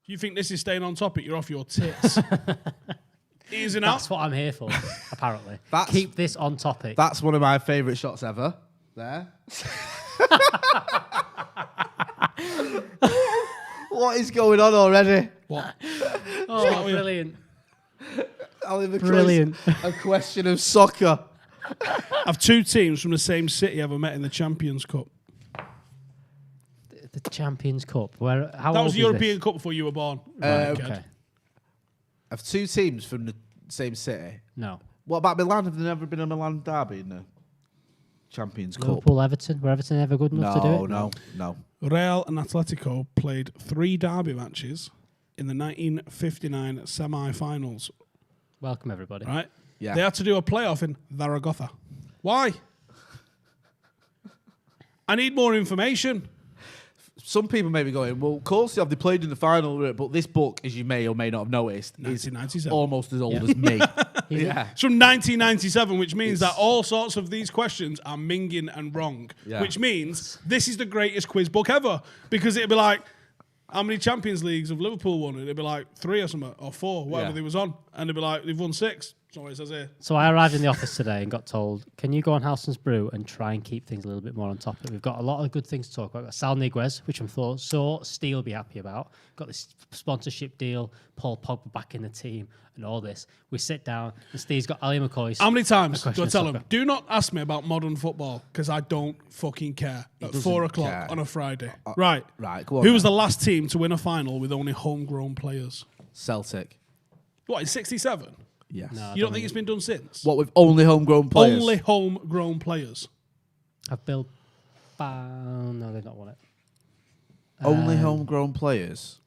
you think this is staying on topic, you're off your tits. Easing out. That's what I'm here for, apparently. That's- Keep this on topic. That's one of my favourite shots ever. There. What is going on already? What? Oh, brilliant. Brilliant. A question of soccer. Have two teams from the same city ever met in the Champions Cup? The Champions Cup. How That old was the is European this? Cup before you were born. Okay. Have two teams from the same city. No. What about Milan? Have there never been a Milan derby in the Champions Cup? Liverpool, Everton. Were Everton ever good enough to do it? No. Real and Atletico played 3 derby matches in the 1959 semi-finals. Welcome, everybody. Right? Yeah. They had to do a playoff in Zaragoza. Why? I need more information. Some people may be going, well, of course they played in the final, but this book, as you may or may not have noticed, is 1997. almost as old as me. Yeah. It's from 1997, which means that all sorts of these questions are minging and wrong. Yeah. Which means this is the greatest quiz book ever. Because it'd be like, how many Champions Leagues have Liverpool won? It'd be like 3 or something, or 4, whatever they was on. And it'd be like, they've won 6. That's what it says here. So I arrived in the office today and got told, can you go on Howson's Brew and try and keep things a little bit more on topic? We've got a lot of good things to talk about. We've got Saul Niguez, which I'm sure Steve will be happy about. Got this sponsorship deal, Paul Pogba back in the team, and all this. We sit down, and Steve's got Ali McCoy. How many times do I question tell of him, soccer. do not ask me about modern football, because I don't fucking care. At 4 o'clock care. on a Friday. Right. Go on. Who was the last team to win a final with only homegrown players? Celtic. What, in 67? Yes. No, You don't think it's been done since? What, with only homegrown players? Only homegrown players. I've built... No, they've not won it. Only homegrown players?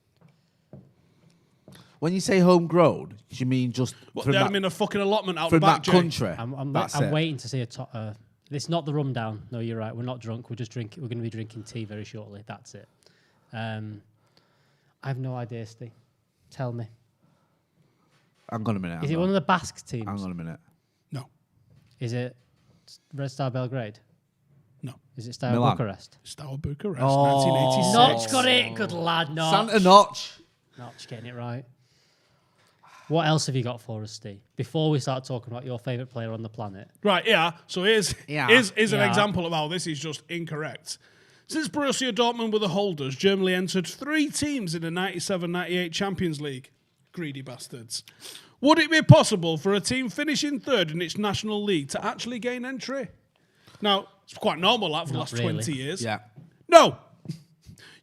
When you say homegrown, do you mean just What, from they had that, them in a fucking allotment out the from back, that Jay? country? I'm That's it. waiting to see a... it's not the rum down. No, you're right. We're not drunk. We're just drinking. We're going to be drinking tea very shortly. That's it. I have no idea, Steve. Tell me. Hang on a minute. Is it one of the Basque teams? Hang on a minute. No. Is it Red Star Belgrade? No. Is it Steaua Milan. Bucharest? Steaua Bucharest, Oh. 1986. Notch got it. Good lad, Notch. Santa Notch. Notch getting it right. What else have you got for us, Steve? Before we start talking about your favourite player on the planet. Right, yeah. So here's an Yeah. example of how this is just incorrect. Since Borussia Dortmund were the holders, Germany entered 3 teams in the 97-98 Champions League. Greedy bastards. Would it be possible for a team finishing 3rd in its national league to actually gain entry? Now, it's quite normal that for the Not last really. 20 years. Yeah. No.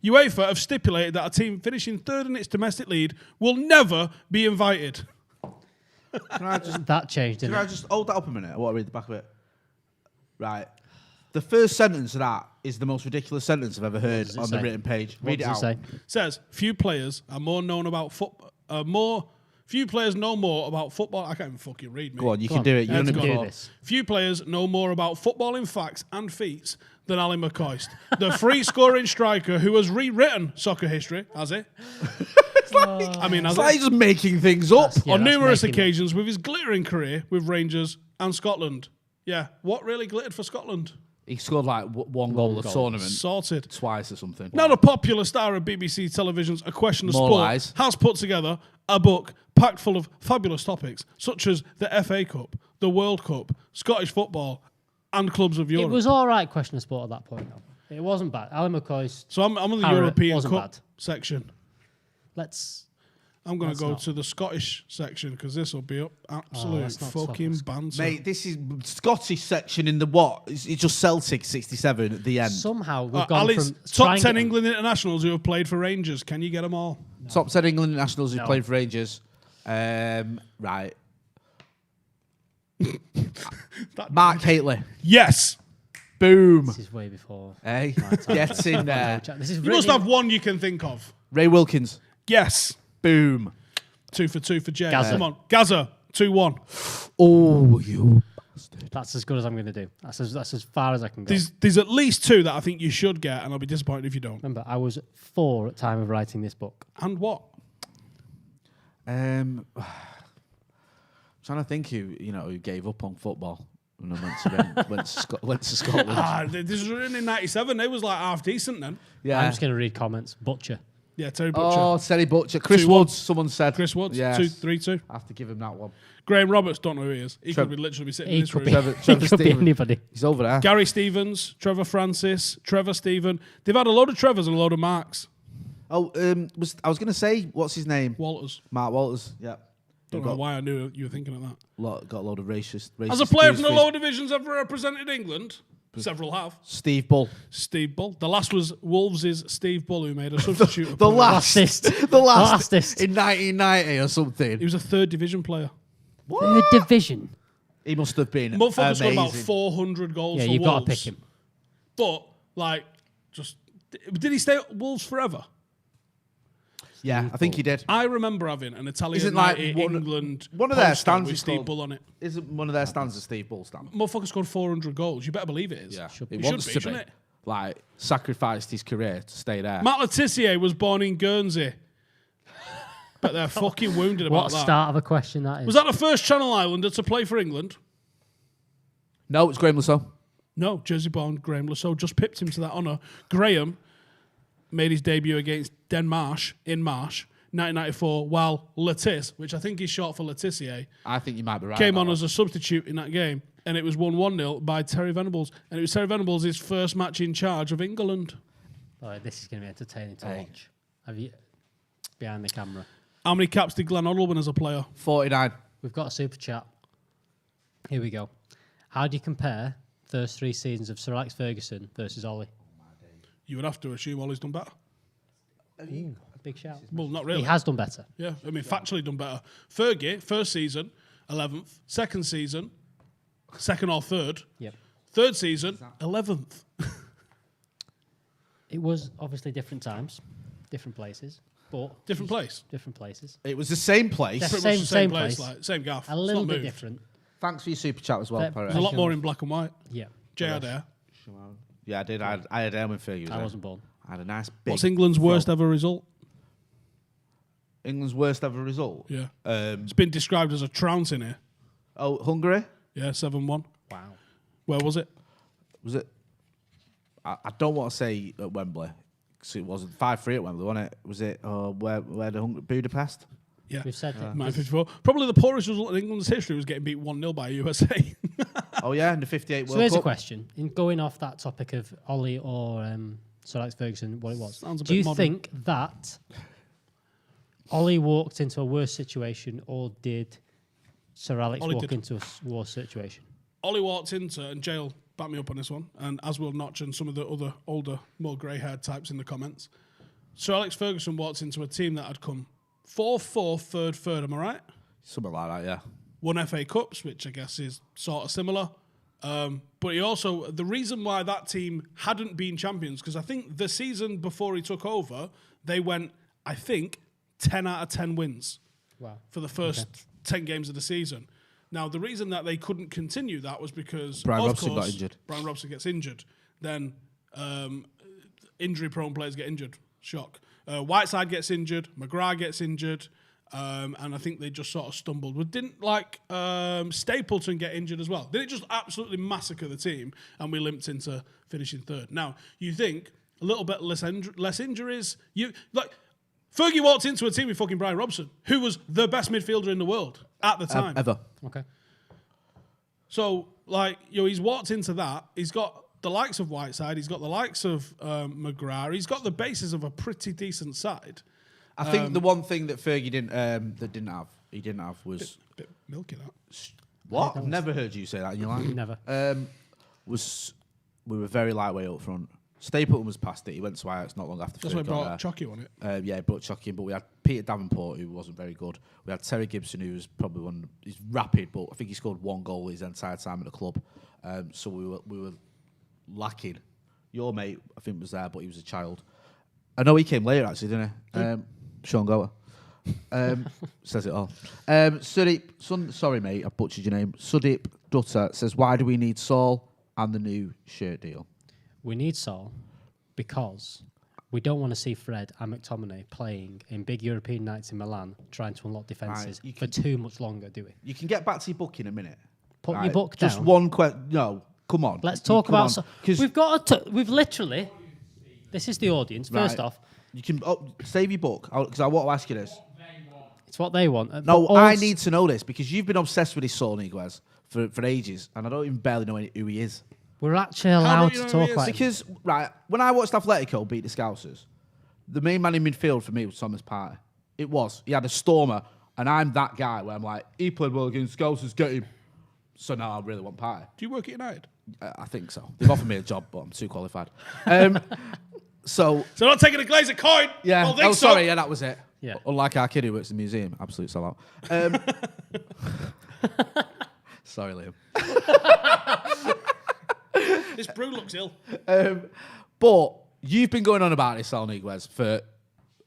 UEFA have stipulated that a team finishing 3rd in its domestic league will never be invited. Can I just That changed, didn't Can I it? just hold that up a minute? I want to read the back of it. Right. The first sentence of that is the most ridiculous sentence I've ever heard does it on the say? written page. What Read it does out. it say? It says few players are more known about football. Few players know more about football. I can't even fucking read, mate. Go on, you Go can on. do it. You've done Let's it go. Do before. this. Few players know more about footballing facts and feats than Ali McCoist, the free-scoring striker who has rewritten soccer history, has he? I mean, has It's like he? just making things up. Yeah, On that's numerous making occasions with his glittering career with Rangers and Scotland. Yeah, what really glittered for Scotland? He scored like one goal a goal. tournament Sorted. twice or something. Now, the popular star of BBC Television's A Question of More Sport lies. has put together a book packed full of fabulous topics, such as the FA Cup, the World Cup, Scottish football, and clubs of It Europe. was all right, question of sport at that point, though. It wasn't bad. Ali McCoy's. So I'm on the Harrod European wasn't Cup bad. section. Let's. I'm going to Let's go not. to the Scottish section because this will be up absolute let's not swap fucking us. banter. Mate, this is Scottish section in the what? It's just Celtic 67 at the end. Somehow we've gone Ali's from top trying 10 to- England internationals who have played for Rangers. Can you get them all? Top 10 England nationals who No. played for Rangers. Right. Mark Haitley. Yes. Boom. This is way before. Hey, my time. get in there. This is You really, must have one you can think of. Ray Wilkins. Yes. Boom. 2 for Jay. Gaza. Come on. Gaza. 2-1. Oh, you bastard. That's as good as I'm going to do. That's as far as I can go. There's at least 2 that I think you should get, and I'll be disappointed if you don't. Remember, I was 4 at the time of writing this book. And what? Trying to think who gave up on football and then went to Scotland. This was written in 97. They was like half decent then. Yeah. I'm just going to read comments. Butcher. Yeah, Terry Butcher. Oh, Terry Butcher. Chris 2-1. Woods, someone said. Chris Woods, Yes. 3-2. I have to give him that one. Graham Roberts, don't know who he is. He Trev- could literally be sitting in He this could room. be, Trevor he could be Stephen. anybody. He's over there. Gary Stevens, Trevor Francis, Trevor Stephen. They've had a load of Trevors and a load of Marks. Oh, I was going to say, what's his name? Walters. Mark Walters. Yeah. Don't know why I knew you were thinking of that. Got a load of racist As a player views from the for lower divisions ever represented England, several have. Steve Bull. Steve Bull. The last was Wolves' Steve Bull, who made a substitute. The last. The last. Lastest. In 1990 or something. He was a third division player. Third division. He must have been Motherfucker scored about amazing. 400 goals Yeah, for you've Wolves. got to pick him. But, like, just... Did he stay at Wolves forever? Yeah, I think he did. I remember having an Italian Isn't like England one of their poster stands with is Steve called- Bull on it. Isn't one of their stands a Steve Bull stand? Motherfucker scored 400 goals. You better believe it is. Yeah, Should it be. wants Should be, to shouldn't be. it? Like, sacrificed his career to stay there. Matt Letizia was born in Guernsey. But they're fucking wounded about What that. start of a question that is? Was that the first Channel Islander to play for England? No, it's Graham Lasso. No, Jersey-born Graham Lasso just pipped him to that honour. Graham made his debut against Denmark in March 1994, while Letiz, which I think is short for Letizia, I think you might be right. came on about as a substitute in that game, and it was won 1-0 by Terry Venables. And it was Terry Venables' first match in charge of England. Oh, this is going to be entertaining to Hey. watch. Have you behind the camera? How many caps did Glenn Hoddle win as a player? that. 49. We've got a super chat. Here we go. How do you compare first 3 seasons of Sir Alex Ferguson versus Ollie? You would have to assume Ollie's done better. Big shout. Well, not really. He has done better. Yeah, I mean, factually done better. Fergie, first season, 11th. Second season, second or third. Yep. Third season, 11th. It was obviously different times, different places, but Different place. different places. It was the same place. That's- Pretty much the Same place, place. like, same gaff. A It's little not bit moved. different. Thanks for your super chat as well, Fair- Perez. There's a lot more in black and white. Yeah. Jay Adair. Yeah, I did. I had Elm and Fergie. I wasn't born. I had a nice big. What's England's worst ever result? England's worst ever result? Yeah. It's been described as a trounce in here. Oh, Hungary? Yeah, 7-1. Wow. Where was it? Was it? I don't want to say at Wembley, because it wasn't 5-3 at Wembley, wasn't it? Was it where the Budapest? Yeah. We've said it. 954. Probably the poorest result in England's history was getting beat 1-0 by USA. Oh yeah, in the '58 So World here's a Cup. question. In going off that topic of Ollie or Sir Alex Ferguson, what it was, Sounds a do bit you modern. think that Ollie walked into a worse situation, or did Sir Alex Ollie walk did. into a worse situation? Ollie walked into, and Jail back me up on this one, and as will Notch and some of the other older, more grey-haired types in the comments. Sir Alex Ferguson walked into a team that had come 4-4, third, am I right? Something like that, yeah. Won FA Cups, which I guess is sort of similar. But he also, the reason why that team hadn't been champions, because I think the season before he took over, they went, I think, 10 out of 10 wins Wow. for the first 10 games of the season. Now, the reason that they couldn't continue that was because, Brian of Robson got course, injured. Brian Robson gets injured. Then injury-prone players get injured. Shock. Whiteside gets injured. McGrath gets injured. And I think they just sort of stumbled. But didn't Stapleton get injured as well? Did it just absolutely massacre the team and we limped into finishing third? Now, you think a little bit less injuries. Fergie walked into a team with fucking Brian Robson, who was the best midfielder in the world at the time. Ever. Okay. So, he's walked into that. He's got the likes of Whiteside. He's got the likes of McGrath. He's got the basis of a pretty decent side. I think the one thing that Fergie didn't have was Bit milky, that. what? I've never heard you say that in your life. Never. Was we were very lightweight up front. Stapleton was past it. He went to Ajax not long after. That's why I Fergie got brought there. Chucky on it. Yeah, brought Chucky in, but we had Peter Davenport, who wasn't very good. We had Terry Gibson, who was probably he's rapid, but I think he scored 1 goal his entire time at the club. So we were lacking. Your mate, I think, was there, but he was a child. I know he came later, actually, didn't he? Sean Gower. Says it all. Sorry, mate, I butchered your name. Sudeep Dutta says, why do we need Saul and the new shirt deal? We need Saul because we don't want to see Fred and McTominay playing in big European nights in Milan, trying to unlock defences for too much longer, do we? You can get back to your book in a minute. Put your book down. Just one question. No, come on. Let's talk about. We've got. We've literally. This is the audience. First Right. off, You can save your book because I want to ask you this. it's what they want. No, But I also- need to know this because you've been obsessed with this Saul Niguez for ages, and I don't even barely know who he is. We're actually How allowed don't you to know who he talk is? about him. Because when I watched Atletico beat the Scousers, the main man in midfield for me was Thomas Partey. It was. He had a stormer, and I'm that guy where I'm like, he played well against Scousers, get him. So now I really want Partey. Do you work at United? I think so. They've offered me a job, but I'm too qualified. So So not taking a Glazer coin. yeah. Don't think Oh, so. sorry. Yeah, that was it. Yeah. Unlike our kid who works in the museum, absolute sellout. Sorry, Liam. This Brew looks ill. But you've been going on about this Saul Niguez for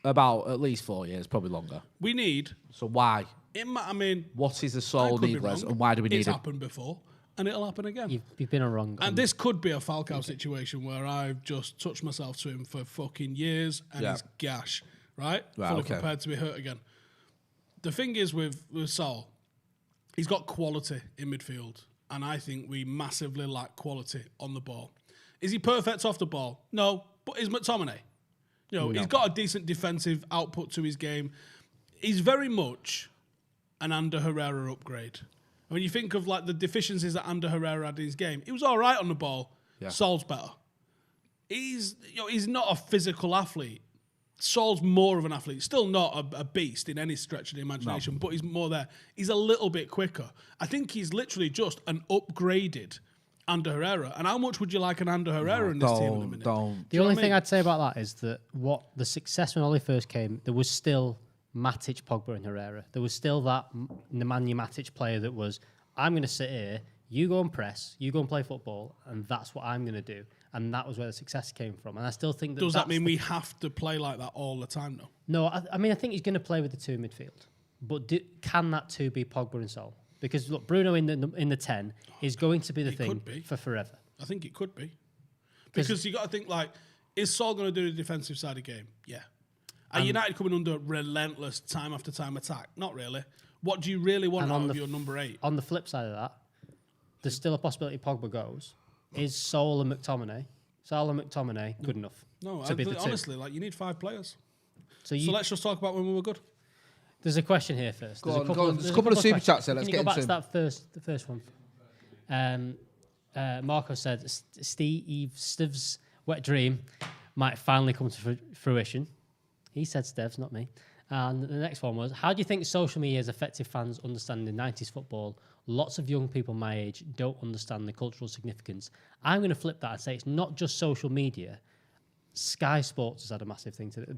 about at least 4 years, probably longer. We need. So why? I mean, What is the I Saul could be Niguez, wrong. and why do we need It's him? happened before, and it'll happen again. You've been on wrong. And this could be a Falcao situation where I've just touched myself to him for fucking years and Yeah. he's gash, right? Right, Fully okay. prepared to be hurt again. The thing is with Saul, he's got quality in midfield, and I think we massively lack quality on the ball. Is he perfect off the ball? No, but is McTominay? You know, he's got a decent defensive output to his game. He's very much an Ander Herrera upgrade. When you think of like the deficiencies that Ander Herrera had in his game, he was all right on the ball. Yeah. Saul's better. He's not a physical athlete. Saul's more of an athlete. Still not a beast in any stretch of the imagination, but he's more there. He's a little bit quicker. I think he's literally just an upgraded Ander Herrera. And how much would you like an Ander Herrera in this team in a minute? Don't. The know only what I thing mean? I'd say about that is that what the success when Ollie first came, there was still Matic, Pogba, and Herrera. There was still that Nemanja Matic player that was, I'm going to sit here, you go and press, you go and play football, and that's what I'm going to do. And that was where the success came from. And I still think that Does that that's mean we have to play like that all the time, though? No, I mean, I think he's going to play with the two in midfield. But can that two be Pogba and Saul? Because look, Bruno in the 10 is going to be the He thing could be. for forever. I think it could be. Because you got to think, like, is Saul going to do the defensive side of the game? Yeah. Are United coming under relentless time after time attack? Not really. What do you really want And out on of the your number 8? On the flip side of that, there's still a possibility Pogba goes. Is Saul and McTominay good enough? No, to be the two? honestly, like, you need 5 players. So So let's just talk about when we were good. there's a question here first. There's Go on. There's a there's couple of super questions. chats there. Let's Can you get go back into to that the first one? Marco said Steve Steve's wet dream might finally come to fruition. He said Steve's, not me. And the next one was, how do you think social media has affected fans understanding 90s football? Lots of young people my age don't understand the cultural significance. I'm going to flip that and say it's not just social media. Sky Sports has had a massive thing to do.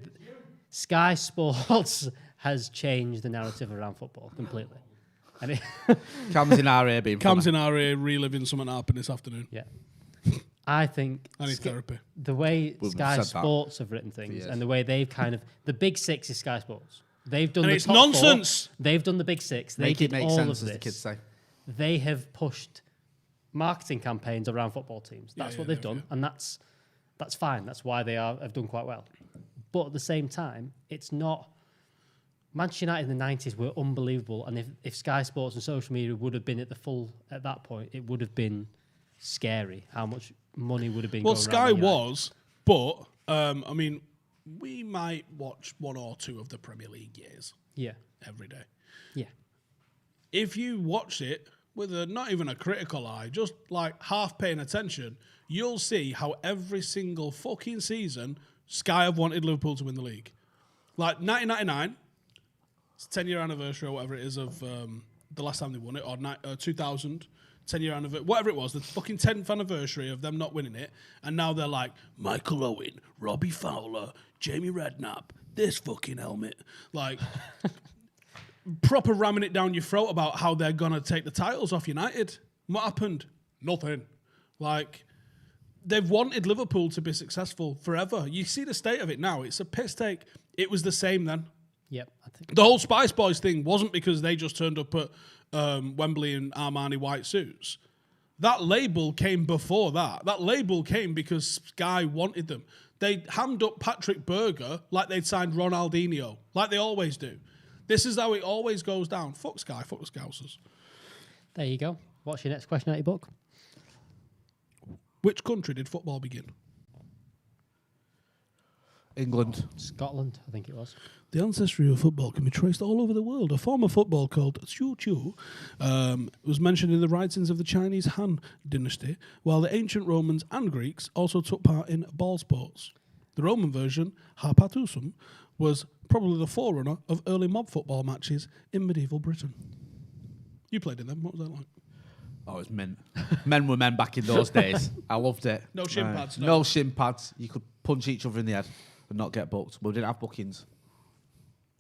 Sky Sports has changed the narrative around football completely. And it Cam's in our ear being Cam's funny. in our ear reliving something that happened this afternoon. yeah. I think I need therapy. the way We've Sky said that Sports have written things years. and the way they've kind of the big 6 is Sky Sports. They've done And the it's top nonsense. 4. They've done the big 6. They Make did it make all sense, of as the this. kids say. They have pushed marketing campaigns around football teams. That's what they've done, and that's fine. That's why they have done quite well. But at the same time, it's not. Manchester United in the 90s were unbelievable, and if Sky Sports and social media would have been at that point, it would have been scary how much money would have been. Well, going Sky around United. was, but I mean, we might watch 1 or 2 of the Premier League years Yeah, every day. yeah. If you watch it with not even a critical eye, just like half paying attention, you'll see how every single fucking season Sky have wanted Liverpool to win the league. Like 1999, it's 10-year anniversary or whatever it is of the last time they won it, or 2000, 10-year anniversary, whatever it was, the fucking 10th anniversary of them not winning it, and now they're like, Michael Owen, Robbie Fowler, Jamie Redknapp, this fucking helmet. Like... proper ramming it down your throat about how they're going to take the titles off United. What happened? Nothing. Like, they've wanted Liverpool to be successful forever. You see the state of it now. It's a piss take. It was the same then. Yep, I think The whole Spice Boys thing wasn't because they just turned up at Wembley in Armani white suits. That label came before that. That label came because Sky wanted them. They hammed up Patrick Berger like they'd signed Ronaldinho, like they always do. This is how it always goes down. Fuck Sky, fuck the Scousers. there you go. What's your next question out of your book? Which country did football begin? England. Scotland, I think it was. The ancestry of football can be traced all over the world. A form of football called Xiu Qiu was mentioned in the writings of the Chinese Han dynasty, while the ancient Romans and Greeks also took part in ball sports. The Roman version, Harpatusum, was probably the forerunner of early mob football matches in medieval Britain. You played in them. What was that like? Oh, it was men. Men were men back in those days. I loved it. No shin pads, no. No shin pads. You could punch each other in the head and not get booked. But we didn't have bookings.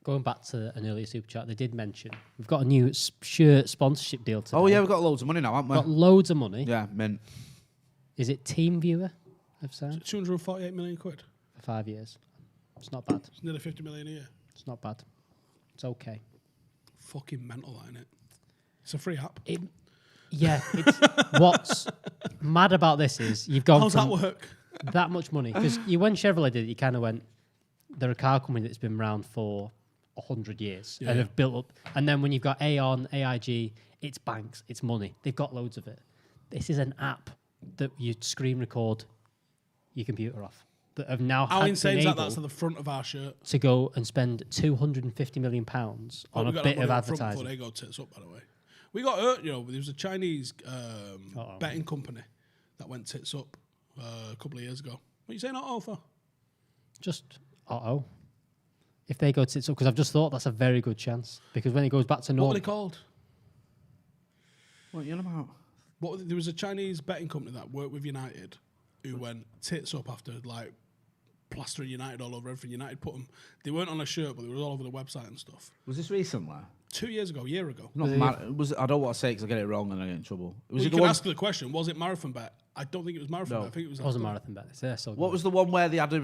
Going back to an earlier super chat, they did mention we've got a new shirt sponsorship deal today. Oh, yeah, we've got loads of money now, haven't we? Got loads of money. Yeah, mint. Is it Team Viewer? I've signed 248 million quid. for 5 years. It's not bad. It's nearly 50 million a year. It's not bad. It's okay. Fucking mental, ain't it? It's a free app. Yeah. It's, what's mad about this is you've gone How's that from work? that much money because when Chevrolet did it, you kind of went. They're a car company that's been around for 100 years and have built up. And then when you've got Aon, AIG, it's banks, it's money. They've got loads of it. This is an app that you screen record your computer off. That have now How had insane is been that? That's able at the front of our shirt. to go and spend £250 million on a bit of Before advertising. they go tits up, by the way. We got hurt, there was a Chinese betting company that went tits up a couple of years ago. What are you saying, for? Just if they go tits up, because I've just thought that's a very good chance. Because when it goes back to What normal, were they called? What are you on about? There was a Chinese betting company that worked with United who went tits up after plastering United all over everything. United put them. They weren't on a shirt, but they were all over the website and stuff. Was this recently? 2 years ago, a year ago. Not I don't want to say because I get it wrong and I get in trouble. You can ask the question, was it Marathon Bet? I don't think it was Marathon Bet. I think it was... it was a marathon bet. Yeah, so What was the one where they had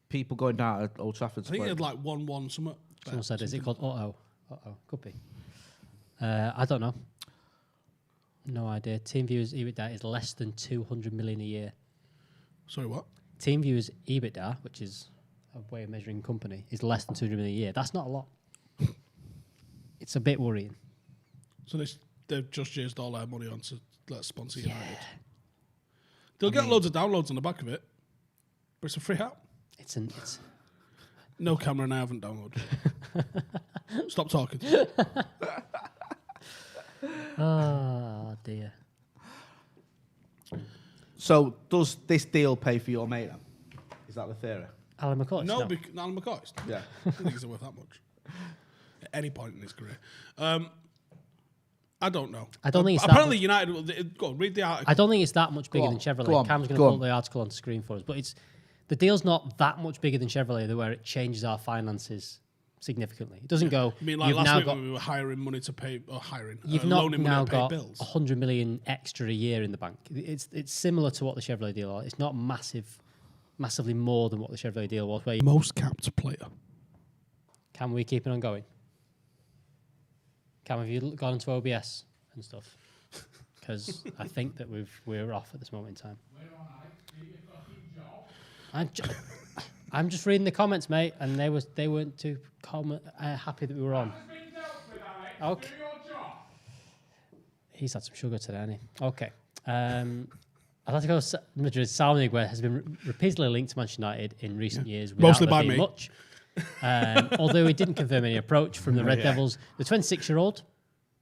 people going down at Old Trafford to I think play? it had 1-1 something. Someone said, is it called Could be. I don't know. No idea. TeamViewer's EBITDA is less than 200 million a year. Sorry, what? TeamViewer's EBITDA, which is a way of measuring company, is less than 200 million a year. That's not a lot. It's a bit worrying. So they've just used all their money on to let's sponsor United. They'll get loads of downloads on the back of it, but it's a free app. It's No, Cameron, I haven't downloaded it. Stop talking. Oh dear. So does this deal pay for your mate then? Is that the theory? Alan McCoy? No, Alan McCoy. Yeah. I don't think he's worth that much. At any point in his career. I don't know. I don't think it's apparently United will... Go on, read the article. I don't think it's that much bigger than Go Chevrolet. on, Cam's going to pull the article on screen for us, but the deal's not that much bigger than Chevrolet, where it changes our finances significantly. It doesn't go. I mean, like last week when we were hiring money to pay, or you've not now got bills. 100 million extra a year in the bank. It's similar to what the Chevrolet deal was. It's not massively more than what the Chevrolet deal was. Where Most capped player. Can we keep it on going? Cam, have you gone into OBS and stuff? Because I think that we're off at this moment in time. I'm just reading the comments, mate, and they weren't too happy that we were on. Okay. He's had some sugar today, hasn't he? Okay. Atletico Madrid, Saul Niguez has been repeatedly linked to Manchester United in recent years. Mostly by me. Much. Although he didn't confirm any approach from the Red Devils. The 26-year-old,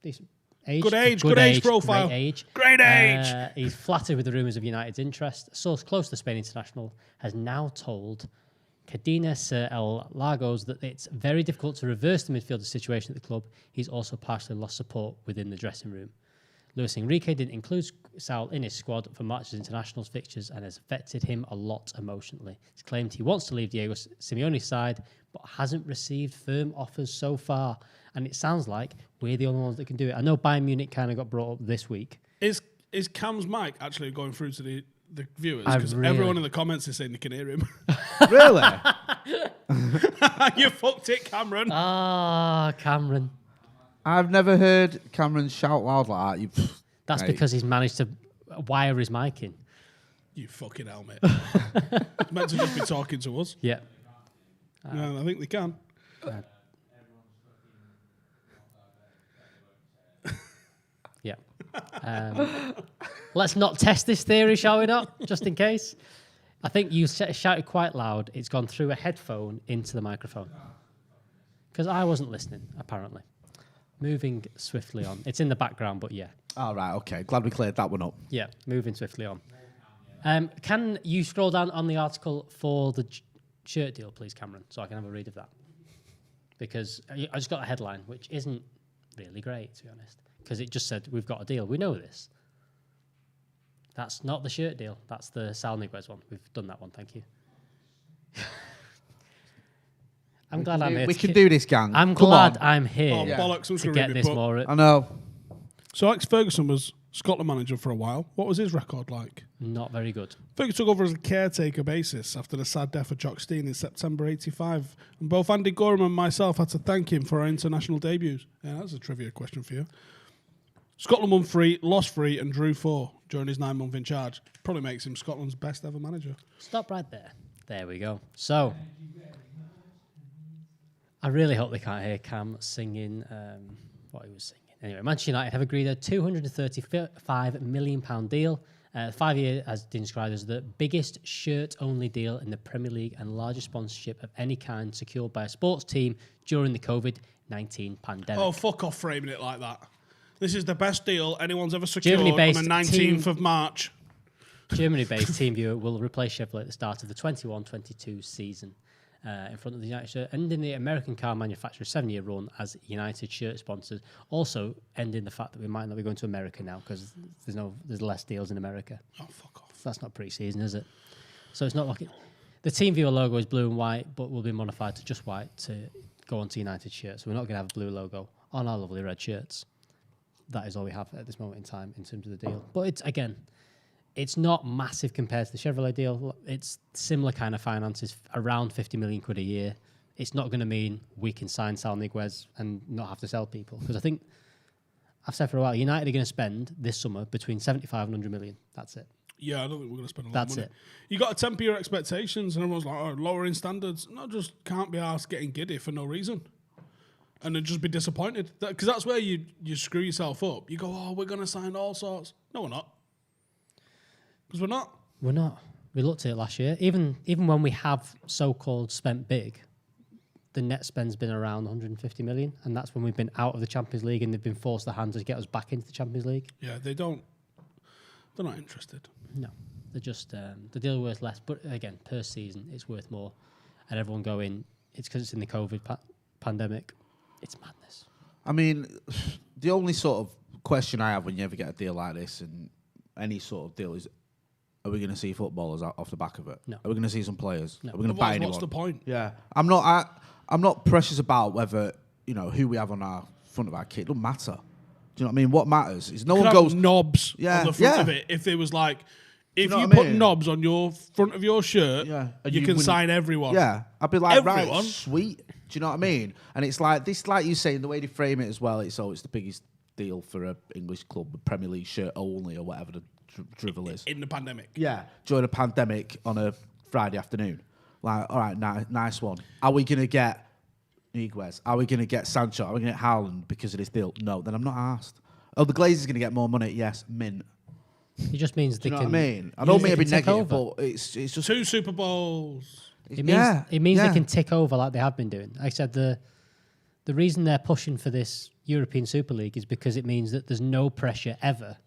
decent age. Good age profile. Great age. He's flattered with the rumours of United's interest. A source close to the Spain international has now told Cadena Ser El Lagos that it's very difficult to reverse the midfielder situation at the club. He's also partially lost support within the dressing room. Luis Enrique didn't include Saul in his squad for March's internationals fixtures and has affected him a lot emotionally. He's claimed he wants to leave Diego Simeone's side, but hasn't received firm offers so far. And it sounds like we're the only ones that can do it. I know Bayern Munich kind of got brought up this week. Is Cam's mic actually going through to the viewers? Because everyone in the comments is saying they can hear him. Really? You fucked it, Cameron. Cameron. I've never heard Cameron shout loud like that. That's because he's managed to wire his mic in. You fucking helmet. It's meant to just be talking to us. Yeah. No, I think they can. Yeah. Let's not test this theory, shall we not? Just in case. I think you shouted quite loud. It's gone through a headphone into the microphone. Because I wasn't listening, apparently. Moving swiftly on. It's in the background, but yeah. All right, okay. Glad we cleared that one up. Yeah, moving swiftly on. Can you scroll down on the article for the shirt deal, please, Cameron, so I can have a read of that? Because I just got a headline, which isn't really great, to be honest. Because it just said, we've got a deal. We know this. That's not the shirt deal. That's the Saul Niguez one. We've done that one, thank you. I'm glad I'm here. We can do this, gang. I'm Come glad on. I'm here Oh, bollocks, I'm to gonna get read this my book. more. I know. So Alex Ferguson was Scotland manager for a while. What was his record like? Not very good. Ferguson took over as a caretaker basis after the sad death of Jock Stein in September '85. And both Andy Gorham and myself had to thank him for our international debuts. Yeah, that's a trivia question for you. Scotland won 3, lost 3, and drew 4 during his 9 month in charge. Probably makes him Scotland's best ever manager. Stop right there. There we go. So, I really hope they can't hear Cam singing what he was singing. Anyway, Manchester United have agreed a £235 million deal. 5 year, as Dean described, as the biggest shirt-only deal in the Premier League and largest sponsorship of any kind secured by a sports team during the COVID-19 pandemic. Oh, fuck off framing it like that. This is the best deal anyone's ever secured on the Germany-based 19th of March. Germany-based TeamViewer will replace Chevrolet at the start of the 21-22 season. In front of the United shirt, ending the American car manufacturer's 7-year run as United shirt sponsors. Also ending the fact that we might not be going to America now because there's less deals in America. Oh, fuck off. That's not pre-season, is it? So it's not like the TeamViewer logo is blue and white, but will be modified to just white to go onto United shirts. So we're not going to have a blue logo on our lovely red shirts. That is all we have at this moment in time in terms of the deal. But it's not massive compared to the Chevrolet deal. It's similar kind of finances, around 50 million quid a year. It's not going to mean we can sign Saul Niguez and not have to sell people. Because I think, I've said for a while, United are going to spend this summer between 75 and 100 million. That's it. Yeah, I don't think we're going to spend a lot That's of money. it. You got to temper your expectations, and everyone's like, oh, lowering standards. No, just can't be asked getting giddy for no reason. And then just be disappointed. Because that's where you screw yourself up. You go, oh, we're going to sign all sorts. No, we're not. Because we're not. We're not. We looked at it last year. Even when we have so-called spent big, the net spend's been around 150 million, and that's when we've been out of the Champions League and they've been forced their hand to get us back into the Champions League. Yeah, they're not interested. No, they're just the deal worth less. But again, per season, it's worth more. And everyone going, it's because it's in the COVID pandemic. It's madness. I mean, the only sort of question I have when you ever get a deal like this and any sort of deal is, are we going to see footballers off the back of it? No. Are we going to see some players? No. Are we going to buy anyone? What's the point? Yeah, I'm not precious about whether who we have on our front of our kit. It doesn't matter. Do you know what I mean? What matters is no Could one have goes knobs on the front of it. If there was like, if know you what I put mean? knobs on your front of your shirt, Yeah, and you you can wouldn't- sign everyone. Yeah, I'd be like, Everyone? right, sweet. Do you know what I mean? And it's like this, like you say, the way they frame it as well. It's the biggest deal for an English club, a Premier League shirt only, or whatever the drivel is. In the pandemic. Yeah, during a pandemic on a Friday afternoon. Like, all right, nice one. Are we going to get Niguez? Are we going to get Sancho? Are we going to get Howland because of this deal? No, then I'm not asked. Oh, the Glazers going to get more money? Yes, mint. It just means Do they you know can. what I mean? I don't mean to be they can take negative, over. but it's just... 2 Super Bowls. It means they can tick over like they have been doing. Like I said, the reason they're pushing for this European Super League is because it means that there's no pressure ever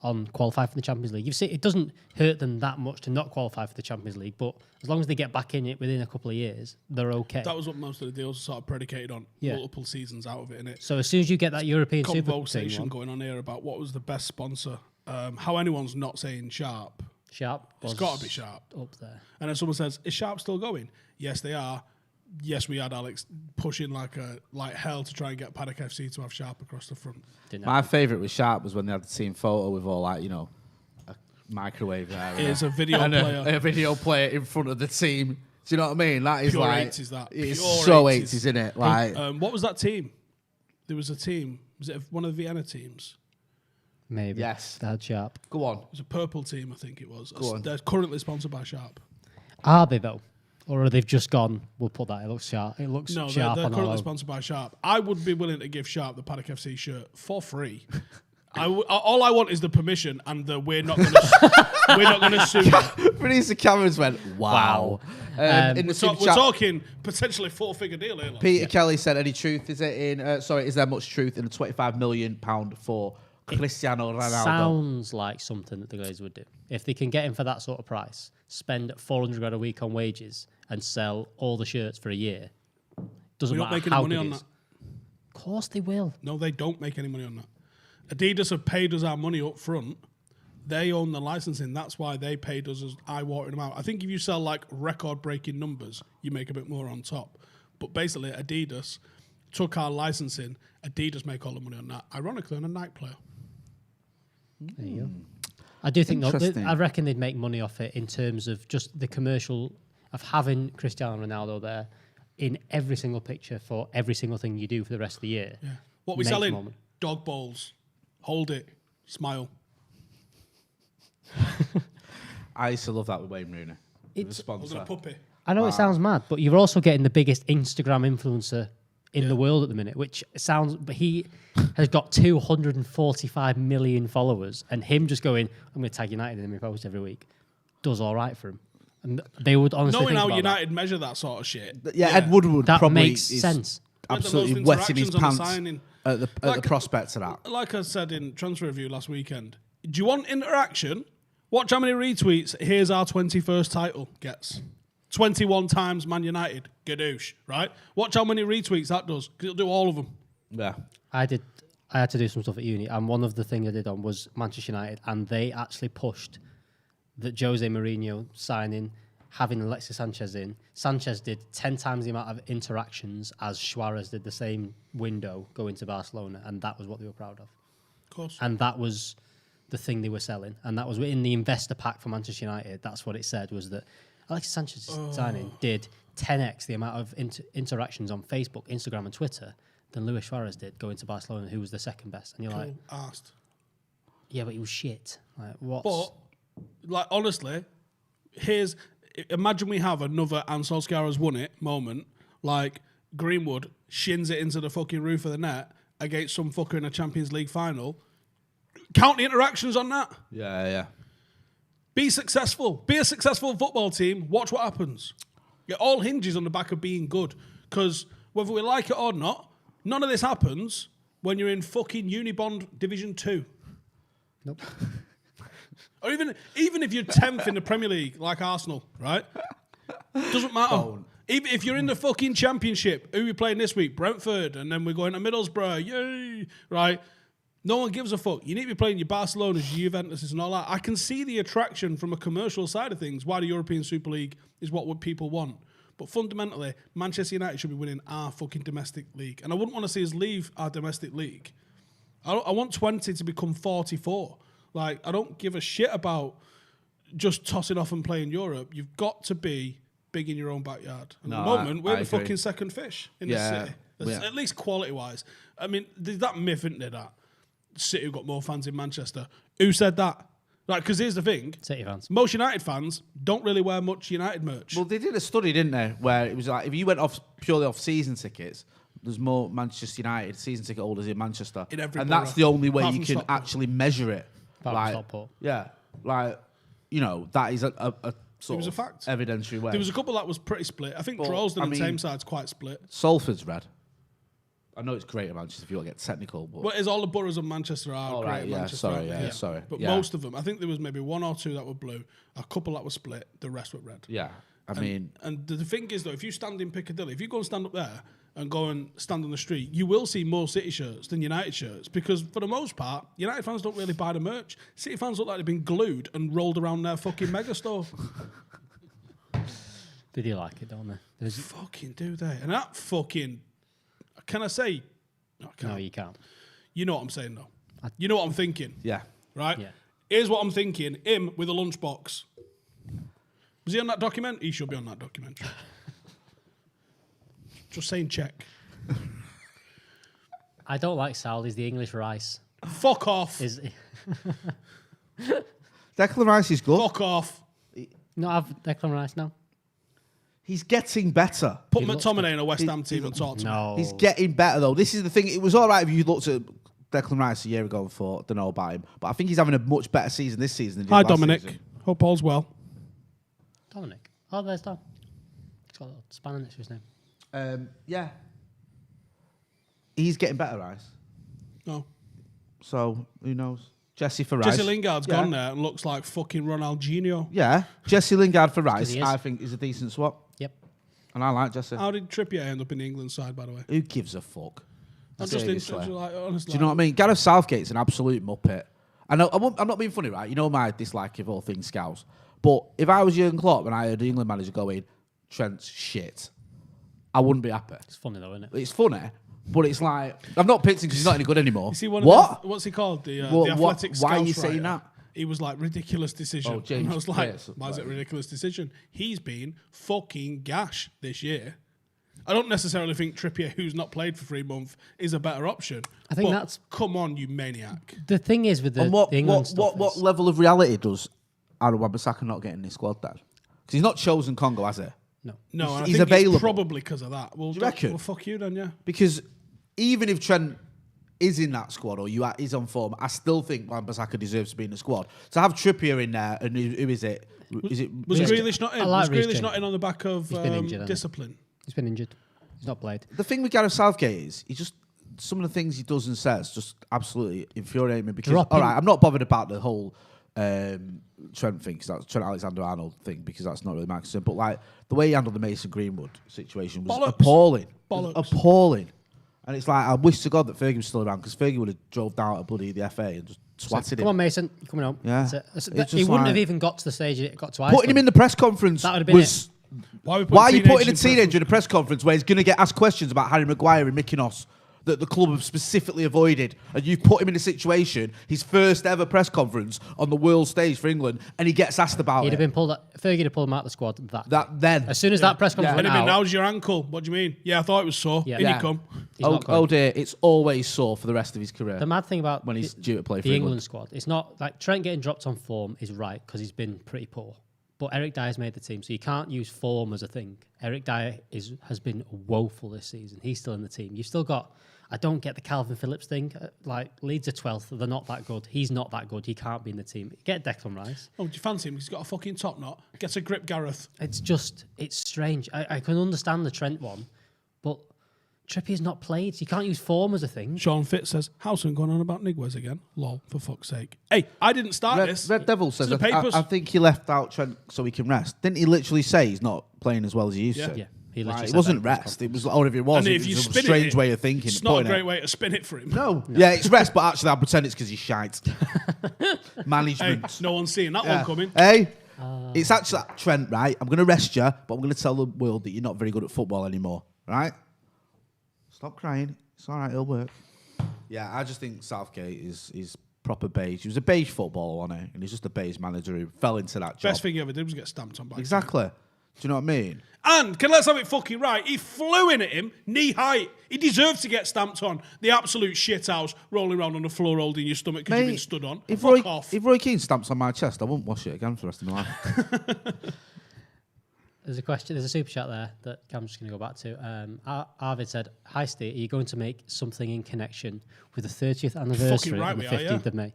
on qualifying for the Champions League. You see, it doesn't hurt them that much to not qualify for the Champions League, but as long as they get back in it within a couple of years, they're okay. That was what most of the deals sort of predicated on. Yeah. Multiple seasons out of it, innit? So as soon as you get that European Super League Conversation going on here about what was the best sponsor. How anyone's not saying Sharp. Sharp, It's got to be Sharp. up there. And then someone says, is Sharp still going? Yes, they are. Yes, we had Alex pushing like hell to try and get Paddock FC to have Sharp across the front. My favourite with Sharp was when they had the team photo with all a microwave area. It's a video and player. a video player in front of the team. Do you know what I mean? That is Pure like 80s, that. it's Pure so 80s. 80s, isn't it? Like What was that team? There was a team. Was it one of the Vienna teams? Maybe. Yes. They had Sharp. go on. It was a purple team, I think it was. Go on. They're currently sponsored by Sharp. Are they though? Or are they've just gone, we'll put that, it looks sharp. It looks No, sharp they're on our currently logo. sponsored by Sharp. I would be willing to give Sharp the Paddock FC shirt for free. All I want is the permission, and we're not going to sue. Producer Cameron's went, wow. In the We're talking potentially 4-figure deal here. Peter Kelly said, any truth? Is there much truth in the £25 million for Cristiano Ronaldo? Sounds like something that the Glazers would do. If they can get him for that sort of price, spend 400 grand a week on wages, and sell all the shirts for a year, doesn't matter how good it is. Of course they will. No, they don't make any money on that. Adidas have paid us our money up front. They own the licensing. That's why they paid us as eye-watering amount. I think if you sell like record-breaking numbers, you make a bit more on top. But basically, Adidas took our licensing. Adidas make all the money on that. Ironically, on a Nike player. There you go. I do think I reckon they'd make money off it in terms of just the commercial of having Cristiano Ronaldo there in every single picture for every single thing you do for the rest of the year. Yeah. What we selling? Dog balls. Hold it. Smile. I used to love that with Wayne Rooney. It's a puppy. I know it sounds mad, but you're also getting the biggest Instagram influencer in the world at the minute, which sounds... But he has got 245 million followers, and him just going, I'm going to tag United in my post every week, does all right for him. And they would honestly knowing think how United measure that sort of shit. Yeah, Ed Woodward that probably makes sense. Absolutely wetting his pants at the prospect of that. Like I said in Transfer Review last weekend, do you want interaction? Watch how many retweets Here's Our 21st Title gets. 21 times Man United. Gadoosh, right? Watch how many retweets that does, because it'll do all of them. Yeah. I had to do some stuff at uni, and one of the things I did on was Manchester United, and they actually pushed that Jose Mourinho signing, having Alexis Sanchez in. Sanchez did 10 times the amount of interactions as Suarez did the same window going to Barcelona, and that was what they were proud of. Of course. And that was the thing they were selling, and that was in the investor pack for Manchester United. That's what it said, was that Alexis Sanchez's signing did 10x the amount of interactions on Facebook, Instagram and Twitter than Luis Suarez did going to Barcelona, who was the second best. And you're like... Asked. Yeah, but he was shit. Like, what? But, like, honestly, imagine we have another and Solskjaer has won it moment, like Greenwood shins it into the fucking roof of the net against some fucker in a Champions League final. Count the interactions on that. Yeah. Be successful. Be a successful football team. Watch what happens. It all hinges on the back of being good. Because whether we like it or not, none of this happens when you're in fucking Unibond Division 2. Nope. Or even if you're 10th in the Premier League, like Arsenal, right? Doesn't matter. Even if you're in the fucking Championship, who are we playing this week? Brentford, and then we're going to Middlesbrough. Yay! Right? No one gives a fuck. You need to be playing your Barcelonas, your Juventus, and all that. I can see the attraction from a commercial side of things, why the European Super League is what people want. But fundamentally, Manchester United should be winning our fucking domestic league. And I wouldn't want to see us leave our domestic league. I want 20 to become 44. Like, I don't give a shit about just tossing off and playing Europe. You've got to be big in your own backyard. And at the moment, we're the fucking second fish in the city. At least quality-wise. I mean, there's that myth, isn't there, that City have got more fans in Manchester. Who said that? Like, because here's the thing. City fans. Most United fans don't really wear much United merch. Well, they did a study, didn't they, where it was like, if you went purely off season tickets, there's more Manchester United season ticket holders in Manchester. In every and borough, that's the only way you can Stockport. actually measure it. Stockport. Yeah. Like, you know, that is a sort was of a fact. evidentiary way. There was a couple that was pretty split. I think Droylsden and Tameside's quite split. Salford's red. I know it's great at Manchester if you want to get technical, but... Well, it's all the boroughs of Manchester are great at Manchester. Sorry. But most of them, I think there was maybe one or two that were blue, a couple that were split, the rest were red. Yeah, And the thing is, though, if you stand in Piccadilly, if you go and stand up there and go and stand on the street, you will see more City shirts than United shirts because, for the most part, United fans don't really buy the merch. City fans look like they've been glued and rolled around their fucking megastore. They do like it, don't they? Fucking do they? And that fucking... Can I say... No, you can't. You know what I'm saying, though. You know what I'm thinking. Yeah. Right? Yeah. Here's what I'm thinking. Him with a lunchbox. Was he on that documentary? He should be on that documentary. Just saying check. I don't like Sal. He's the English Rice. Fuck off. Declan Rice is good. Fuck off. Not have Declan Rice now? He's getting better. Put McTominay in a West Ham team and talk to me. No. He's getting better, though. This is the thing. It was all right if you looked at Declan Rice a year ago and thought, don't know about him. But I think he's having a much better season this season than he did Hi, last Dominic. season. Hope all's well. Dominic. Oh, there's Dom. He's got a little spanner next to his name. Yeah. He's getting better, Rice. No. So, who knows? Jesse for Rice. Jesse Lingard's gone there and looks like fucking Ronaldinho. Yeah. Jesse Lingard for Rice, he is. I think, is a decent swap. Yep. And I like Jesse. How did Trippier end up in the England side, by the way? Who gives a fuck? I'm just Seriously. interested, like, honestly. Do you know what I mean? Gareth Southgate's an absolute muppet. I know, I'm not being funny, right? You know my dislike of all things Scouse. But if I was Jurgen Klopp and I heard the England manager going, Trent's shit, I wouldn't be happy. It's funny though, isn't it? It's funny, but it's like, I'm not pitching because he's not any good anymore. You see one what? of the, what's he called? The What- Athletic why are you Scouts saying writer. that? He was like, ridiculous decision. Oh, James and I was like, Pearce, why is it a right. ridiculous decision? He's been fucking gash this year. I don't necessarily think Trippier, who's not played for 3 months, is a better option. I think But that's- come on, you maniac. The thing is with the, And what the England stuff what is- level of reality does Aaron Wan-Bissaka not get in this squad then? Because he's not chosen Congo, has he? No. No, and I He's think available. it's probably because of that. Well, Do you reckon? Well, fuck you then, yeah. Because even if Trent is in that squad or is on form, I still think Wan-Bissaka deserves to be in the squad. To have Trippier in there, and who is it? Is it Was Reece- Grealish not in? I like Was Reece Grealish James. not in on the back of He's been injured, hasn't he? discipline? He's been injured. He's not played. The thing with Gareth Southgate is he just some of the things he does and says just absolutely infuriate me. Because Dropping- all right, I'm not bothered about the whole Trent thing, because that's Trent Alexander-Arnold thing, because that's not really my concern. But like the way he handled the Mason Greenwood situation was Bollocks. appalling. It was Bollocks. appalling. And it's like I wish to God that Fergie was still around, because Fergie would have drove down to bloody the FA and just swatted Come him. on, Mason. You're coming home. Yeah. That's it. It's He just wouldn't have like- even got to the stage it got to Iceland. Putting him in the press conference That would have been was. Why Why are you putting a in teenager in a press conference where he's going to get asked questions about Harry Maguire and Mykonos that the club have specifically avoided, and you've put him in a situation, his first ever press conference on the world stage for England, and he gets asked about He'd it. have been pulled. Fergie would have pulled him out of the squad. That Then. as soon as that press conference And went I mean, out, how's your ankle? What do you mean? Yeah, I thought it was sore. Yeah. In Yeah. you come. he's not going. Oh dear, it's always sore for the rest of his career. The mad thing about When he's due to play for the England. England squad, it's not like Trent getting dropped on form is right because he's been pretty poor. But Eric Dyer's made the team, so you can't use form as a thing. Eric Dyer has been woeful this season. He's still in the team. You've still got. I don't get the Calvin Phillips thing. Like Leeds are 12th, they're not that good. He's not that good. He can't be in the team. Get Declan Rice. Oh, do you fancy him? He's got a fucking top knot. Gets a grip, Gareth. It's strange. I can understand the Trent one, but Trippier's not played. You can't use form as a thing. Sean Fitz says, Howson going on about Niguez again? Lol, for fuck's sake. Hey, I didn't start this. Red Devil says, It's in the papers. I think he left out Trent so he can rest. Didn't he literally say he's not playing as well as he used Yeah. to? Yeah, he literally Like, said it wasn't that in his rest. It was, or if it was, And it if you was a spin strange it, way of thinking. It's not a putting great it. way to spin it for him. No. Yeah, it's rest, but actually I'll pretend it's because he's shite. Hey, Management. no one's seeing that Yeah. one coming. Hey, it's actually Trent, right? I'm going to rest you, but I'm going to tell the world that you're not very good at football anymore, right? Stop crying. It's all right, it'll work. Yeah, I just think Southgate is proper beige. He was a beige footballer, wasn't he? And he's just a beige manager who fell into that job. Best thing he ever did was get stamped on by Exactly. Do you know what I mean? And let's have it fucking right. He flew in at him, knee height. He deserved to get stamped on. The absolute shithouse rolling around on the floor holding your stomach because you've been stood on. If Fuck off. Roy Keane stamps on my chest, I won't wash it again for the rest of my life. There's a question. There's a super chat there that I'm just going to go back to. Arvid said, "Hi, Steve. Are you going to make something in connection with the 30th anniversary right on the we are, 15th yeah. of May?"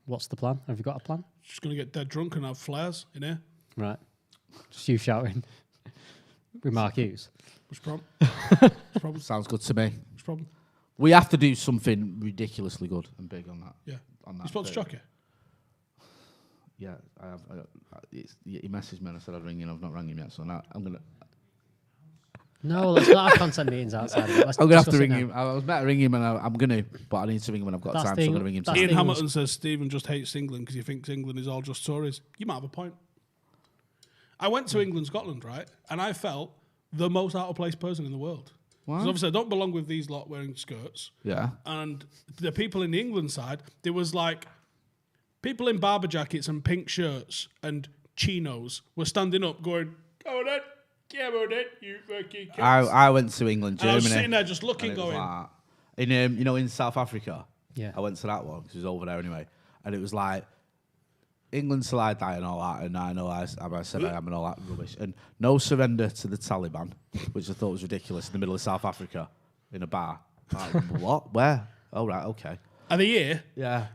What's the plan? Have you got a plan? Just going to get dead drunk and have flares in here. Right. Just you shouting with Mark Hughes. What's the problem? Sounds good to me. What's the problem? We have to do something ridiculously good and big on that. Yeah. On that You supposed to day. chuck it? Yeah, I have. He messaged me and I said I'd ring him. I've not rang him yet, so now I'm gonna. No, let's not have content meetings outside of it. Let's I'm gonna have to discuss it ring now. him. I was meant to ring him, and I'm gonna, but I need to ring him when I've got That's time. the So I'm Eng- gonna ring him. that's Today. Ian England's- Hamilton says Stephen just hates England because he thinks England is all just Tories. You might have a point. I went to England, Scotland, right? And I felt the most out of place person in the world. Why? Because obviously I don't belong with these lot wearing skirts. Yeah. And the people in the England side, there was like people in barber jackets and pink shirts and chinos were standing up going, "Come on then, come on then, you fucking kids." I went to England, And Germany. I was sitting there just looking, and it was going, like- in in South Africa. Yeah. I went to that one because it was over there anyway, and it was like England till I die and all that, and I know I said I am and all that rubbish, and no surrender to the Taliban, which I thought was ridiculous in the middle of South Africa in a bar. What? Where? Oh, right, okay. Are they here? Yeah.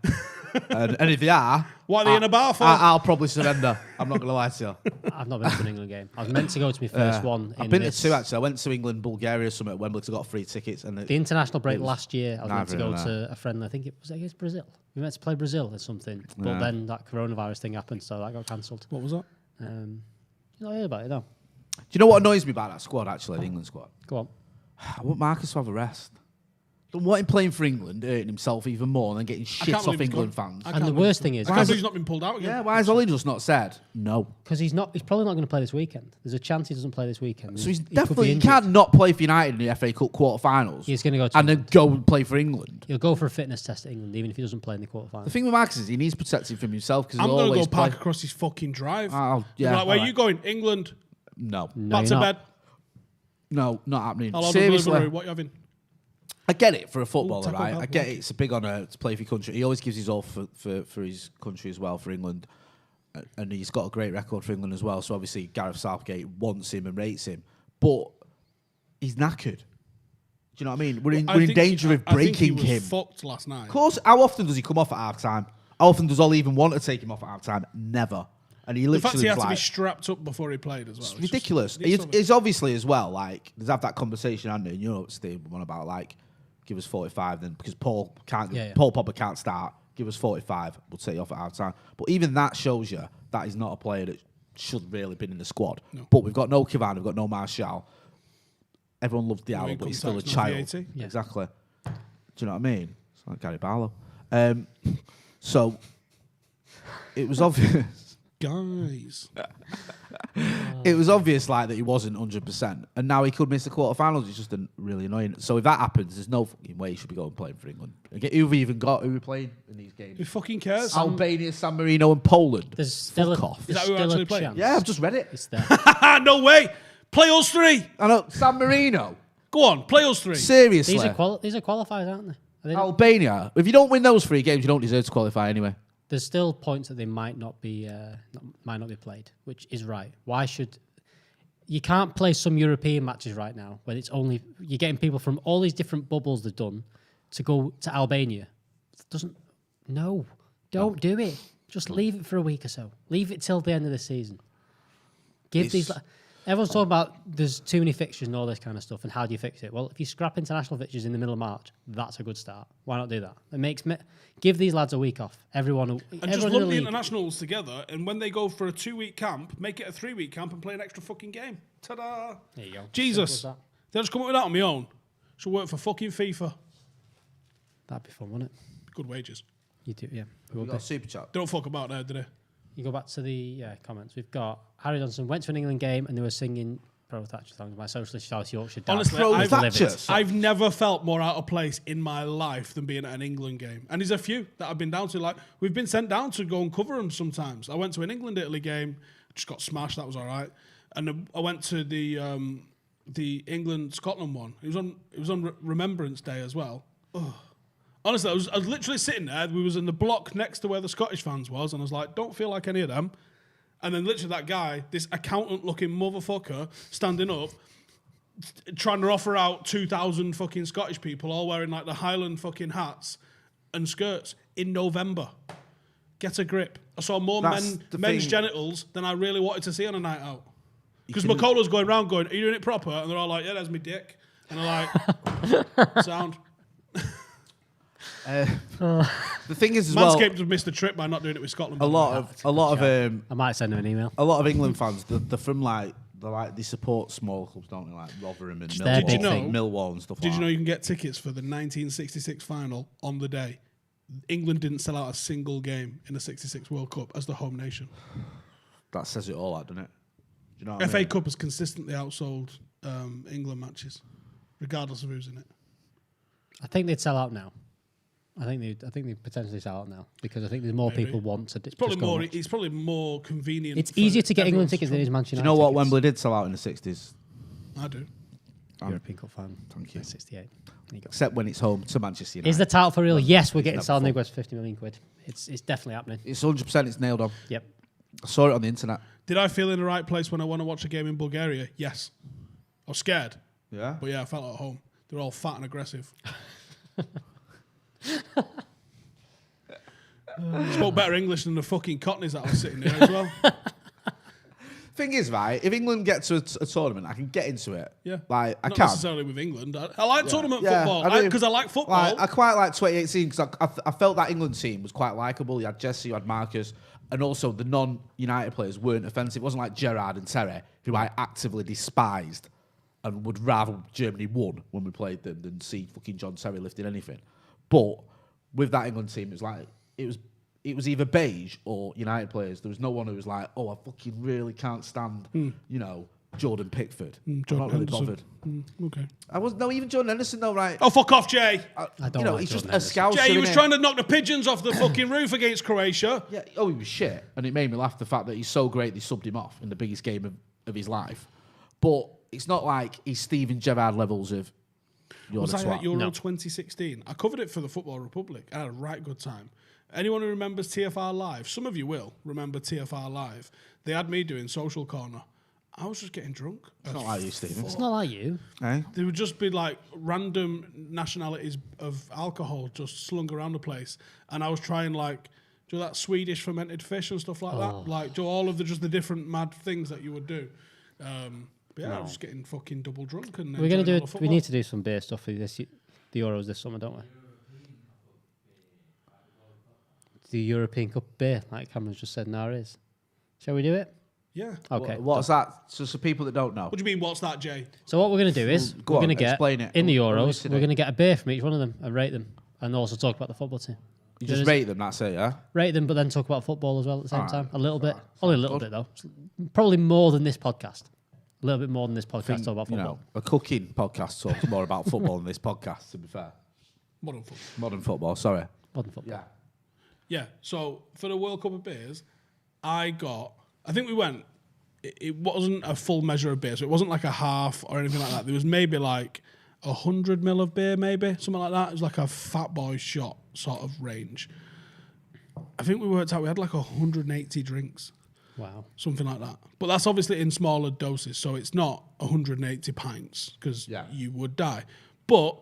and if they are... What are they in a bar for? I'll probably surrender. I'm not going to lie to you. I've not been to an England game. I was meant to go to my first one. I've been to two, actually. I went to England, Bulgaria, something at Wembley, because I got free tickets. And the international break last year, I was meant to go neither to a friendly, I think it was against Brazil. We meant to play Brazil or something. But then that coronavirus thing happened, so that got cancelled. What was that? You not heard about it, no? Do you know what annoys me about that squad, actually, the England squad? Go on. I want Marcus to have a rest. Don't want him playing for England, hurting himself even more, and then getting shit off England fans. And the worst thing is... I can't believe he's not been pulled out again. Yeah, why has Ollie just not said no? Because he's probably not going to play this weekend. There's a chance he doesn't play this weekend. So he's He could be definitely... You injured. can't not play for United in the FA Cup quarterfinals. He's going to go to and then go and play for England. He'll go for a fitness test at England, even if he doesn't play in the quarterfinals. The thing with Marcus is he needs protecting from himself because I'm he'll going to always go park play. across his fucking drive. Oh, yeah. Like, where are you going? England. No. Back to bed. No, not happening. I'll order Seriously. delivery. What are you having? I get it for a footballer, Taco right? Bell, I get yeah. it. It's a big honour to play for your country. He always gives his all for his country as well, for England. And he's got a great record for England as well. So obviously Gareth Southgate wants him and rates him. But he's knackered. Do you know what I mean? We're in danger of breaking I think he him. was fucked last night. Of course, how often does he come off at half time? How often does Ollie even want to take him off at half time? Never. And he The literally fact he had was to be like, strapped up before he played as well. it's ridiculous. It's obviously as well, like, there's have that conversation, Andy, and you know, Steve, one about, like, give us 45 then, because Paul Pogba can't start, give us 45, we'll take you off at half time. But even that shows you that he's not a player that should really have been in the squad. No. But we've got no Cavani, we've got no Martial. Everyone loves Diallo, but he's still a child. Yeah. Exactly. Do you know what I mean? It's like Gary Barlow. So, it was obvious. Guys. It was obvious like that he wasn't 100%, and now he could miss the quarterfinals. It's just really annoying. So if that happens, there's no fucking way he should be going playing for England. Who we playing in these games? Who fucking cares? Albania, San Marino, and Poland. There's still Fuck off. Is that who actually played? Yeah, I've just read it. It's there. No way. Play us three. I know San Marino. Go on, play us three. Seriously, These are qualifiers, aren't they? Albania. If you don't win those 3 games, you don't deserve to qualify anyway. There's still points that they might not be played, which is right. Why should you can't play some European matches right now when it's only you're getting people from all these different bubbles they've done to go to Albania? Don't do it. Just leave it for a week or so. Leave it till the end of the season. Everyone's talking about there's too many fixtures and all this kind of stuff, and how do you fix it? Well, if you scrap international fixtures in the middle of March, that's a good start. Why not do that? Give these lads a week off. Everyone just lump the internationals together, and when they go for a 2-week camp, make it a 3-week camp and play an extra fucking game. Ta-da! There you go. Jesus. Did I just come up with that on my own? Should work for fucking FIFA. That'd be fun, wouldn't it? Good wages. You do, yeah. We got a super chat. Don't fuck about there, did they? You go back to the comments. We've got Harry Johnson went to an England game and they were singing Pro Thatcher songs. My socialist South Yorkshire dad. Honestly, I've never felt more out of place in my life than being at an England game. And there's a few that I've been down to. Like, we've been sent down to go and cover them sometimes. I went to an England-Italy game, just got smashed. That was all right. And I went to the England-Scotland one. It was on Remembrance Day as well. Ugh. Honestly, I was literally sitting there. We was in the block next to where the Scottish fans was, and I was like, don't feel like any of them. And then literally that guy, this accountant-looking motherfucker, standing up, trying to offer out 2,000 fucking Scottish people, all wearing like the Highland fucking hats and skirts in November. Get a grip. I saw more men's genitals than I really wanted to see on a night out. Because Makola's going around going, are you doing it proper? And they're all like, yeah, there's my dick. And I'm like, sound. The thing is, as well, Manscaped have missed the trip by not doing it with Scotland. a lot of I might send him an email. a lot of England fans, they're from they support smaller clubs, don't they? Like Rotherham and Millwall and stuff. Did you know you can get tickets for the 1966 final on the day? England didn't sell out a single game in the '66 World Cup as the home nation. That says it all, doesn't it? Do you know what FA I mean? Cup has consistently outsold England matches, regardless of who's in it. I think they'd sell out now. I think they potentially sell out now because I think there's more people want to. It's probably more convenient. It's easier to get England tickets than it is Manchester United. Do you know what tickets. Wembley did sell out in the 60s? I do. European Cup fan. Thank you. 68. Except when it's home to Manchester United. Is the title for real? Yes, we're getting Saul Niguez for 50 million quid. It's definitely happening. It's 100%. It's nailed on. Yep. I saw it on the internet. Did I feel in the right place when I want to watch a game in Bulgaria? Yes. I was scared. Yeah. But yeah, I felt at home. They're all fat and aggressive. Spoke better English than the fucking Cockneys that was sitting there as well. Thing is, right, if England get to a tournament, I can get into it. Yeah. Like, I Not can. necessarily with England. I like tournament Yeah, football because I like football. Like, I quite like 2018 because I felt that England team was quite likeable. You had Jesse, you had Marcus, and also the non-United players weren't offensive. It wasn't like Gerrard and Terry, who I actively despised and would rather Germany won when we played them than see fucking John Terry lifting anything. But with that England team, it was either beige or United players. There was no one who was like, oh, I fucking really can't stand, Jordan Pickford. I'm Jordan not really Henderson. bothered. Okay. I was no even Jordan Henderson though, right? Oh, fuck off, Jay. I don't like he's just Jordan a scout. Jay, he was trying to knock the pigeons off the fucking roof against Croatia. Yeah. Oh, he was shit, and it made me laugh the fact that he's so great they subbed him off in the biggest game of his life. But it's not like he's Steven Gerrard levels of. Was I at Euro 2016? I covered it for the Football Republic. I had a right good time. Anyone who remembers TFR Live, some of you will remember TFR Live. They had me doing Social Corner. I was just getting drunk. It's not like you, Stephen. It's not like you. Eh? There would just be like random nationalities of alcohol just slung around the place. And I was trying like, do that Swedish fermented fish and stuff like that. Like do all of the different mad things that you would do. But yeah, I was just getting fucking double drunk. And We're going to do it. We need to do some beer stuff for this, the Euros this summer, don't we? The European Cup beer, like Cameron's just said, now is. Shall we do it? Yeah. Okay. What's that? So people that don't know. What do you mean, what's that, Jay? So what we're going to do is Go we're on, going to get explain it. in the What are we Euros. We're going to get a beer from each one of them and rate them, and also talk about the football team. You just rate them, that's it, yeah? Rate them, but then talk about football as well at the same All right. time. A little bit, only a little bit though. Probably more than this podcast. A little bit more than this podcast talk about football. A cooking podcast talks more about football than this podcast, to be fair. Modern football. Modern football, sorry. Modern football. Yeah. Yeah, so for the World Cup of beers, I think we went, it wasn't a full measure of beer, so it wasn't like a half or anything like that. There was maybe like 100 ml of beer, maybe, something like that. It was like a fat boy shot sort of range. I think we worked out we had like 180 drinks. Wow. Something like that. But that's obviously in smaller doses, so it's not 180 pints, because you would die. But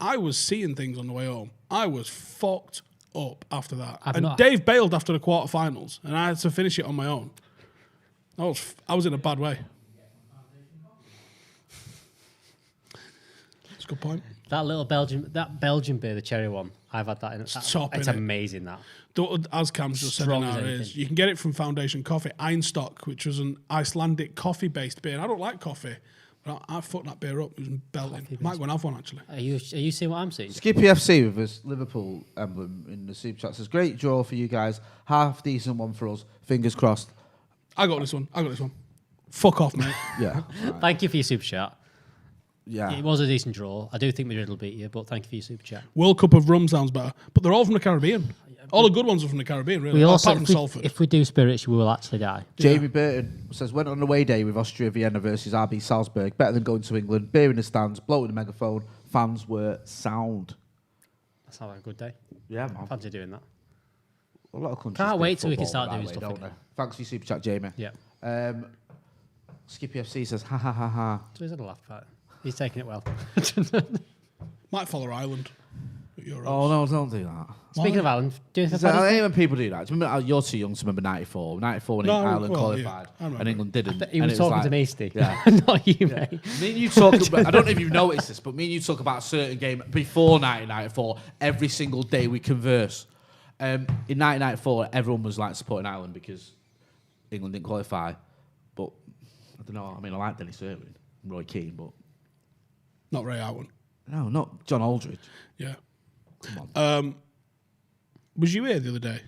I was seeing things on the way home. I was fucked up after that. Dave bailed after the quarterfinals, and I had to finish it on my own. I was in a bad way. That's a good point. That Belgian beer, the cherry one, I've had that in it. It's amazing, that. As Cam's just said in our ears, you can get it from Foundation Coffee, Einstock, which was an Icelandic coffee-based beer. And I don't like coffee, but I fucked that beer up. It was belting. Might go and have one, actually. Are you seeing what I'm seeing? Skippy FC with his Liverpool emblem in the super chat says, great draw for you guys. Half decent one for us. Fingers crossed. I got this one. Fuck off, mate. Yeah. Thank you for your super chat. Yeah. It was a decent draw. I do think Madrid will beat you, but thank you for your super chat. World Cup of Rum sounds better. But they're all from the Caribbean. All the good ones are from the Caribbean, really. We also, apart from Salford. if we do spirits, we will actually die. Jamie Burton says, went on an away day with Austria Vienna versus RB Salzburg. Better than going to England. Beer in the stands, blowing the megaphone. Fans were sound. That's not a good day. Yeah, man. Fancy doing that. A lot of countries Can't do wait till we can football start doing that way, stuff don't again. they? Thanks for your super chat, Jamie. Yeah. Skippy FC says, ha ha ha ha. So he's had a laugh about it. He's taking it well. Might follow Ireland. at Euros. Oh, no, don't do that. Speaking of Ireland, do you think I hate when people do that. Do you remember, you're too young to remember 94. 94 when Ireland qualified and England didn't. He was talking to me, Steve. Yeah. Not you, mate. Me and you talk about, I don't know if you've noticed this, but me and you talk about a certain game before 1994 every single day we converse. In 1994, everyone was like supporting Ireland because England didn't qualify. But I don't know. I mean, I like Dennis Irwin and Roy Keane, but Not Ray Owen. no, not John Aldridge. Yeah. Come on. Was you here the other day?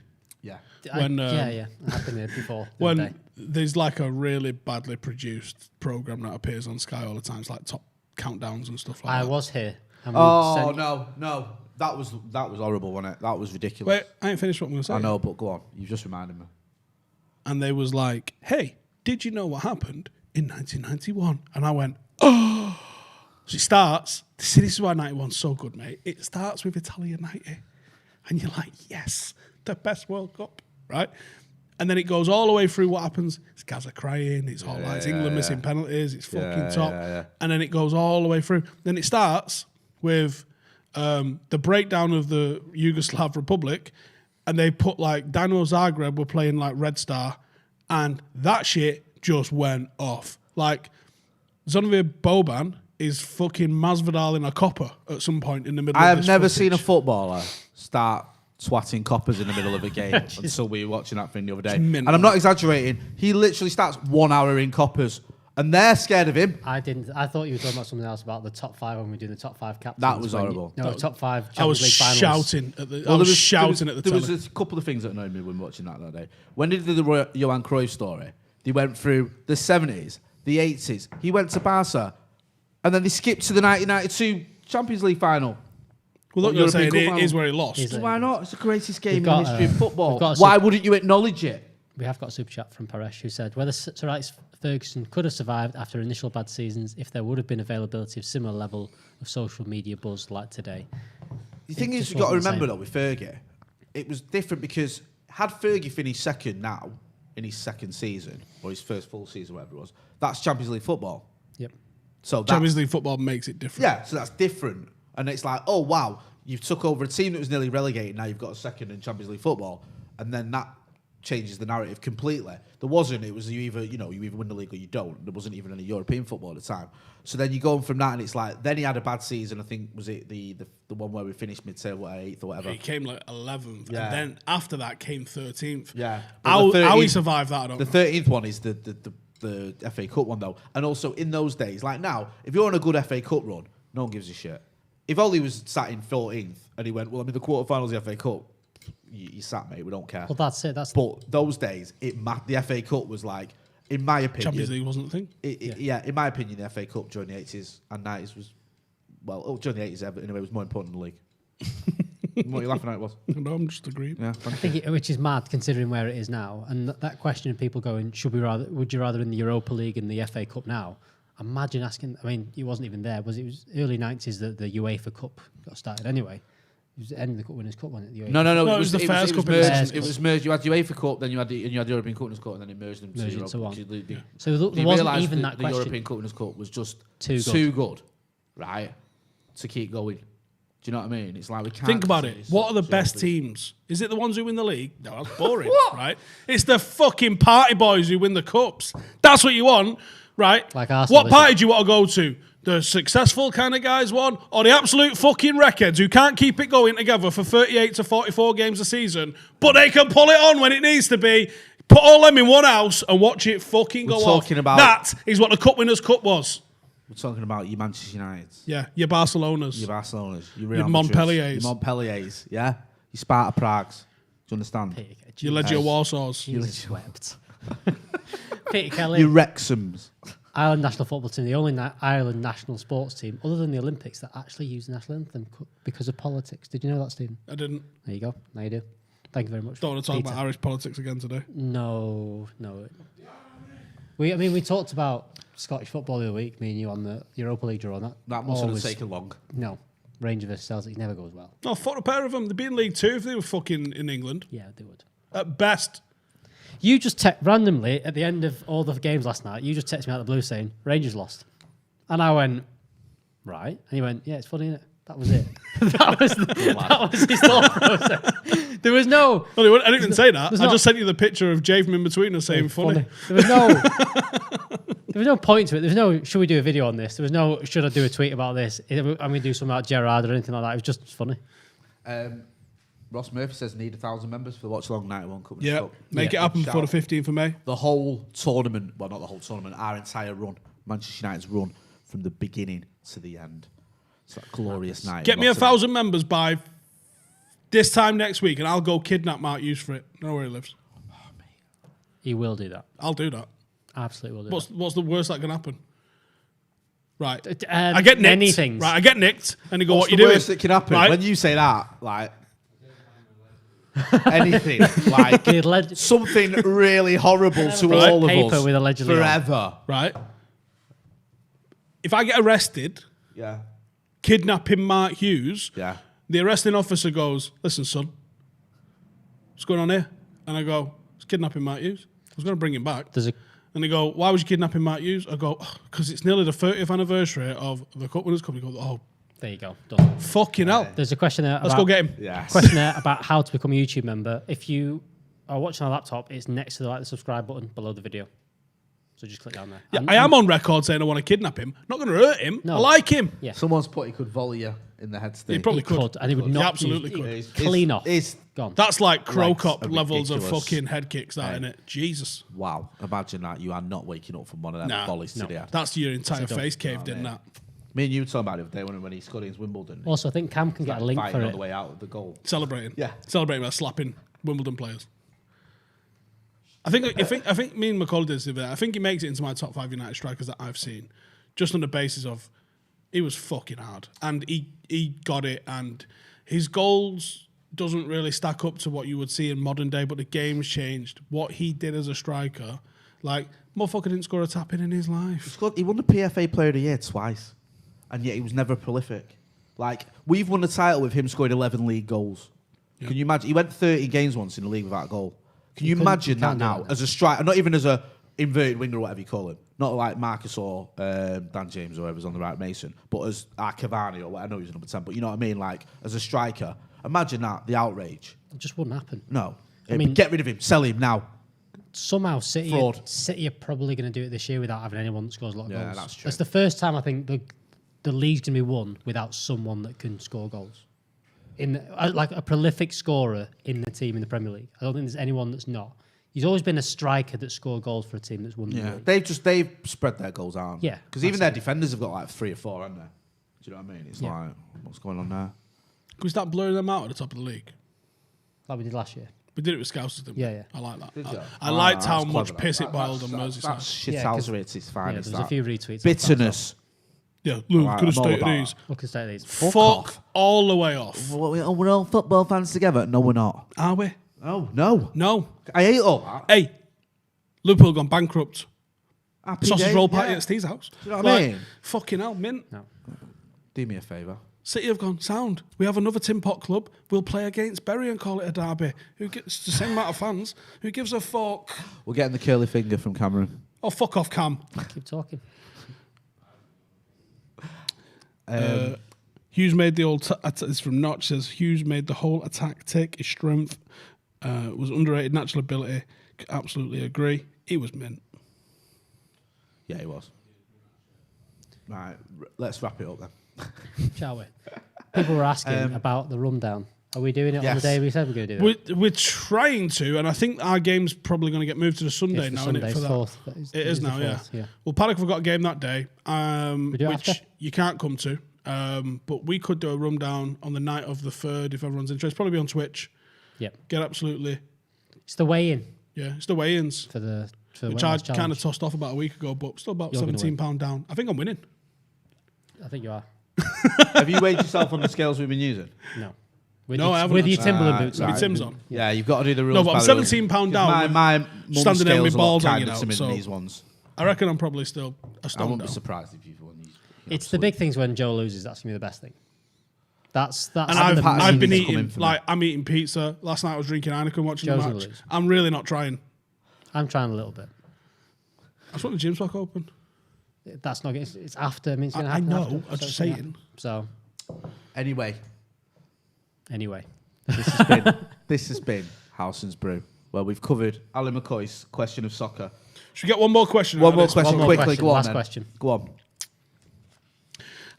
Yeah. Yeah. I have been here before. the other When day. there's like a really badly produced program that appears on Sky all the time. It's like top countdowns and stuff like I that. was here. And we Oh sent- no. That was horrible, wasn't it? That was ridiculous. Wait, I ain't finished what I'm going to say. I know, but go on. You've just reminded me. And they was like, hey, did you know what happened in 1991? And I went, oh. So it starts, see, this is why 91's so good, mate. It starts with Italia 90. And you're like, yes, the best World Cup, right? And then it goes all the way through what happens. It's Gaza crying, it's all like England missing penalties, it's fucking top. yeah. And then it goes all the way through. Then it starts, with the breakdown of the Yugoslav Republic, and they put like Dynamo Zagreb were playing like Red Star, and that shit just went off. Like Zonovir Boban is fucking Masvidal in a copper at some point in the middle. I of have this never footage. seen a footballer start swatting coppers in the middle of a game until we were watching that thing the other day. And I'm not exaggerating. He literally starts 1 hour in coppers, and they're scared of him. I didn't. I thought you were talking about something else about the top 5 when we were doing the top 5 captains. That was horrible. No, top 5 I Champions was League finals. shouting at the. I was shouting at the There telly. was a couple of things that annoyed me when watching that day. When they did the Johan Cruyff story, they went through the 70s, the 80s. He went to Barca, and then they skipped to the 1992 Champions League final. Well, look, you're European saying Cup it final. is where he lost. Is it? Why not? It's the greatest game in got, the history of football. we've got a Why wouldn't you acknowledge it? We have got a super chat from Paresh who said whether Sir Alex Ferguson could have survived after initial bad seasons if there would have been availability of similar level of social media buzz like today. The thing It is, just you've got to wasn't the remember same. though with Fergie, it was different because had Fergie finished second now in his second season or his first full season, whatever it was, that's Champions League football. Yep. So that's, Champions League football makes it different. yeah, so that's different, and it's like, oh wow, you've took over a team that was nearly relegated. Now you've got a second in Champions League football, and then that changes the narrative completely. There wasn't. It was you either win the league or you don't. There wasn't even any European football at the time. So then you go on from that, and it's like then he had a bad season. I think was it the one where we finished mid-table 8th or whatever. He came like 11th, Yeah. and then after that came 13th. Yeah. How, But the how he 13th survived that, I don't The know. 13th one is the FA Cup one though, and also in those days, like now, if you're on a good FA Cup run, no one gives a shit. If Ollie was sat in 14th and he went, well, I'm in the quarterfinals of the FA Cup, you sat, mate. We don't care. Well, that's it. That's But those days, the FA Cup was like, in my opinion, Champions League wasn't a thing. yeah, in my opinion, the FA Cup during the 80s and 90s was, during the 80s anyway, was more important than the league. What are you laughing at? It was. No, I'm just agreeing. Yeah. I think which is mad considering where it is now, and that question of people going, would you rather in the Europa League and the FA Cup now? Imagine asking. I mean, it wasn't even there. It was early 90s that the UEFA Cup got started anyway. It was the end of the Cup Winners' Cup, wasn't it? The UEFA No. it was the first it was Cup. merged. It was merged. You had UEFA Cup, then you had European Cup Winners' Cup, and then it merged them to Merged Europe. into one. They So there wasn't realised even that that the question. European Cup Winners' Cup was just Too good, right? To keep going. Do you know what I mean? It's like we can't Think about continue it. this What are the shit. best teams? Is it the ones who win the league? No, that's boring, right? It's the fucking party boys who win the cups. That's what you want, right? Like Arsenal, What party do you want to go to? The successful kind of guys one, or the absolute fucking wreckheads who can't keep it going together for 38 to 44 games a season, but they can pull it on when it needs to be. Put all them in one house and watch it fucking go off. talking about- That is what the Cup Winners' Cup was. We're talking about your Manchester Uniteds, Yeah, your Barcelonas. your Barcelonas, your Your Real Madrids, Montpelliers. your Montpelliers, yeah, your Sparta Pragues. Do you understand? Your Legia Warsaws. Jesus wept. Peter Kelly, Your Wrexhams. Ireland national football team, the only Ireland national sports team, other than the Olympics, that actually use the national anthem because of politics. Did you know that, Stephen? I didn't. There you go. Now you do. Thank you very much. Don't want to talk Peter. about Irish politics again today. No. We talked about Scottish football the other week, me and you, on the Europa League draw. That mustn't have taken long. No. Rangers versus Celtic never goes well. No, fuck a pair of them. They'd be in League Two if they were fucking in England. Yeah, they would. At best. You just randomly, at the end of all the games last night, you just texted me out of the blue saying, Rangers lost. And I went, right. And you went, yeah, it's funny, innit? That was it. that was his thought process. There was no... Well, I didn't even say that. I not- just sent you the picture of Jay from in between us saying funny. There was no... There was no point to it. There was no, should we do a video on this? There was no, should I do a tweet about this? I'm going to do something about Gerrard or anything like that. It was just funny. Ross Murphy says need 1,000 members for the Watch Along 91 Cup. Yeah, Cup. make it happen before the 15th of May. The whole tournament, well, not the whole tournament, our entire run, Manchester United's run from the beginning to the end. It's that glorious night. Get me 1,000 members by this time next week, and I'll go kidnap Mark Hughes for it. I know where he lives. He will do that. I'll do that. Absolutely will do What's the worst that can happen? Right. that. I get nicked. Many things. Right, I get nicked, and they go, What's what you the doing? worst that can happen? Right? When you say that, like, anything, like, something really horrible to Right. all of Paper us with allegedly on. forever. Right. If I get arrested, Yeah. kidnapping Mark Hughes, Yeah. the arresting officer goes, listen, son, what's going on here? And I go, it's kidnapping Mark Hughes. I was going to bring him back. There's a... And they go, why was you kidnapping Mark Hughes? I go, because it's nearly the 30th anniversary of the Cup Winners' Cup. He goes, oh, There you go. Done. Fucking hell. There's a question there. Let's go get him. Yes. Question there about how to become a YouTube member. If you are watching on a laptop, it's next to the subscribe button below the video. So just click down there. Yeah, I am on record saying I want to kidnap him. Not going to hurt him. No. I like him. Yeah. Someone's put he could volley you in the head stick. He probably He could, and he would He not. absolutely could. It's- Clean off. It's Gone. That's like Crow Legs Cop are levels of ridiculous. fucking head kicks, that, innit? Jesus. wow. Imagine that you are not waking up from one of them Nah, volleys to the head. That's your entire face caved in, that. Me and you were talking about it the other day when he scored against Wimbledon. Also, I think Cam can get a link Fighting for on it. the way out of the goal. Celebrating. Yeah. Celebrating by slapping Wimbledon players. I think me and McCall did this the other day. I think he makes it into my top 5 United strikers that I've seen, just on the basis of he was fucking hard and he got it, and his goals doesn't really stack up to what you would see in modern day, but the game's changed. What he did as a striker, like, motherfucker didn't score a tap in his life. He won the PFA Player of the Year twice, and yet he was never prolific. Like, we've won the title with him scoring 11 league goals. Yeah. Can you imagine? He went 30 games once in the league without a goal. Can you couldn't- imagine you that can't do now that. as a striker, not even as a inverted winger or whatever you call him, not like Marcus or Dan James or whoever's on the right, Mason, but as Cavani or what, I know he's number 10, but you know what I mean? Like, as a striker, imagine that, the outrage. It just wouldn't happen. No. I mean- Get rid of him, sell him now. Somehow City Fraud. are probably going to do it this year without having anyone that scores a lot of Yeah, goals. that's true. That's the first time I think the league's going to be won without someone that can score goals. Like a prolific scorer in the team in the Premier League. I don't think there's anyone that's not. He's always been a striker that scored goals for a team that's won the Yeah, league. they've spread their goals out. Yeah, Because even their defenders have got like 3 or 4, haven't they? Do you know what I mean? It's like, what's going on there? Can we start blurring them out at the top of the league? Like we did last year. We did it with Scousers, didn't we? Yeah, yeah. I like that. Did you? I liked that's how clever, much that. piss it boiled on That's Merseyside. shithouser at its Yeah, finest. there was a few retweets. Bitterness. Yeah, look, Right, could have I'm all stayed about at these. Look at these. Fuck off. all the way off. We're all football fans together. No, we're not. Are we? Oh, no. No. I hate all that. Hey, Liverpool gone bankrupt. Happy Sausage days, roll party yeah. at Steve's house. Do you know what I mean? Fucking hell, mint. No. Do me a favour. City have gone, sound. We have another Tin Pot club. We'll play against Bury and call it a derby. Who gets the same amount of fans? Who gives a fuck? We're getting the curly finger from Cameron. Oh, fuck off, Cam. Keep talking. Hughes made the old... It's from Notch. Says, Hughes made the whole attack take his strength. Was underrated natural ability. Absolutely agree. He was mint. Yeah, he was. Right, let's wrap it up then. Shall we? People were asking about the rundown. Are we doing it on Yes. the day we said we're going to do it? We're trying to, and I think our game's probably going to get moved to the Sunday It's the now, Sunday, isn't it? For that? fourth. It is the now, yeah. fourth, Well, Paddock have got a game that day, We do it which after? you can't come to. But we could do a rundown on the night of the 3rd if everyone's interested. Probably be on Twitch. Yep. Get absolutely, It's the weigh-in yeah, it's the weigh-ins, for the which weight I loss kind challenge. of tossed off about a week ago, but still about You're gonna £17 down. I think I'm winning. I think you are. Have you weighed yourself on the scales we've been using? No. With No, your, I haven't with your actually. Timberland boots With on. your Tim's on. Yeah, you've got to do the rules. No, but I'm by the rules. £17 'Cause down. My mum's standing there with scales my balls are a lot hanging kinder out, to me so- than these ones. I reckon I'm probably still a I stone wouldn't be down. surprised if you've won these. It's the big things when Joe loses. That's going to be the best thing. That's And the I've been Patterson's eating, coming for me. like, I'm eating pizza. Last night I was drinking Heineken watching Joe's the gonna match. lose. I'm really not trying. I'm trying a little bit. I just want the gym's back open. That's not. It's after. I mean, it's going to I happen. know, after, I'm so just it's gonna saying. happen. So Anyway, anyway, this has been Howson's Brew, where we've covered Ali McCoy's question of soccer. Should we get one more question? One out of more this? question, One more quickly. question, Go on. last then. question. Go on.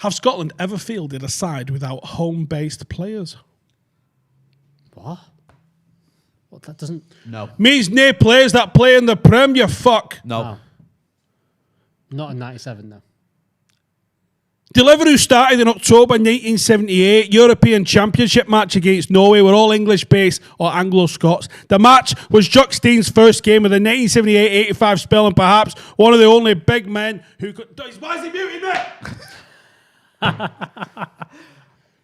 Have Scotland ever fielded a side without home-based players? what? What? That doesn't. No. Means no players that play in the Prem, you fuck. No. Oh. Not in '97 though. Deliveroo started in October 1978 European Championship match against Norway were all English-based or Anglo-Scots. The match was Jock Stein's first game of the 1978-85 spell and perhaps one of the only big men who could... Why is he muting me?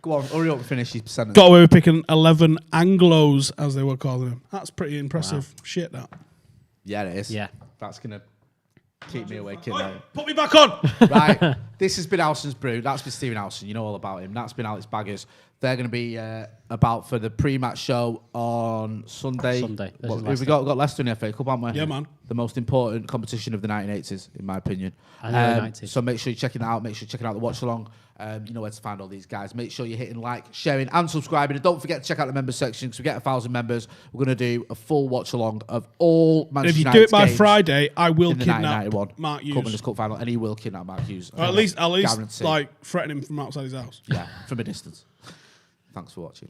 Go on, hurry up and finish his sentence. Got away with picking 11 Anglos, as they were calling them. That's pretty impressive shit, that. Yeah, it is. Yeah. That's going to keep me awake. Oi, put me back on! Right. This has been Howson's Brew. That's been Stephen Howson. You know all about him. That's been Alex Baggers. They're going to be about for the pre-match show on Sunday. What have we got? We've got Leicester in the FA Cup, haven't we? Yeah, man. The most important competition of the 1980s, in my opinion. And the 90s. So make sure you're checking that out. Make sure you're checking out the watch-along. You know where to find all these guys. Make sure you're hitting like, sharing, and subscribing. And don't forget to check out the members section because we get 1,000 members. We're going to do a full watch-along of all Manchester If you do it by games Friday, I will in the kidnap 1991 Mark Hughes. Cup Winners' Cup final, and he will kidnap Mark Hughes. Or at least Guarantee. like threaten him from outside his house. Yeah, from a distance. Thanks for watching.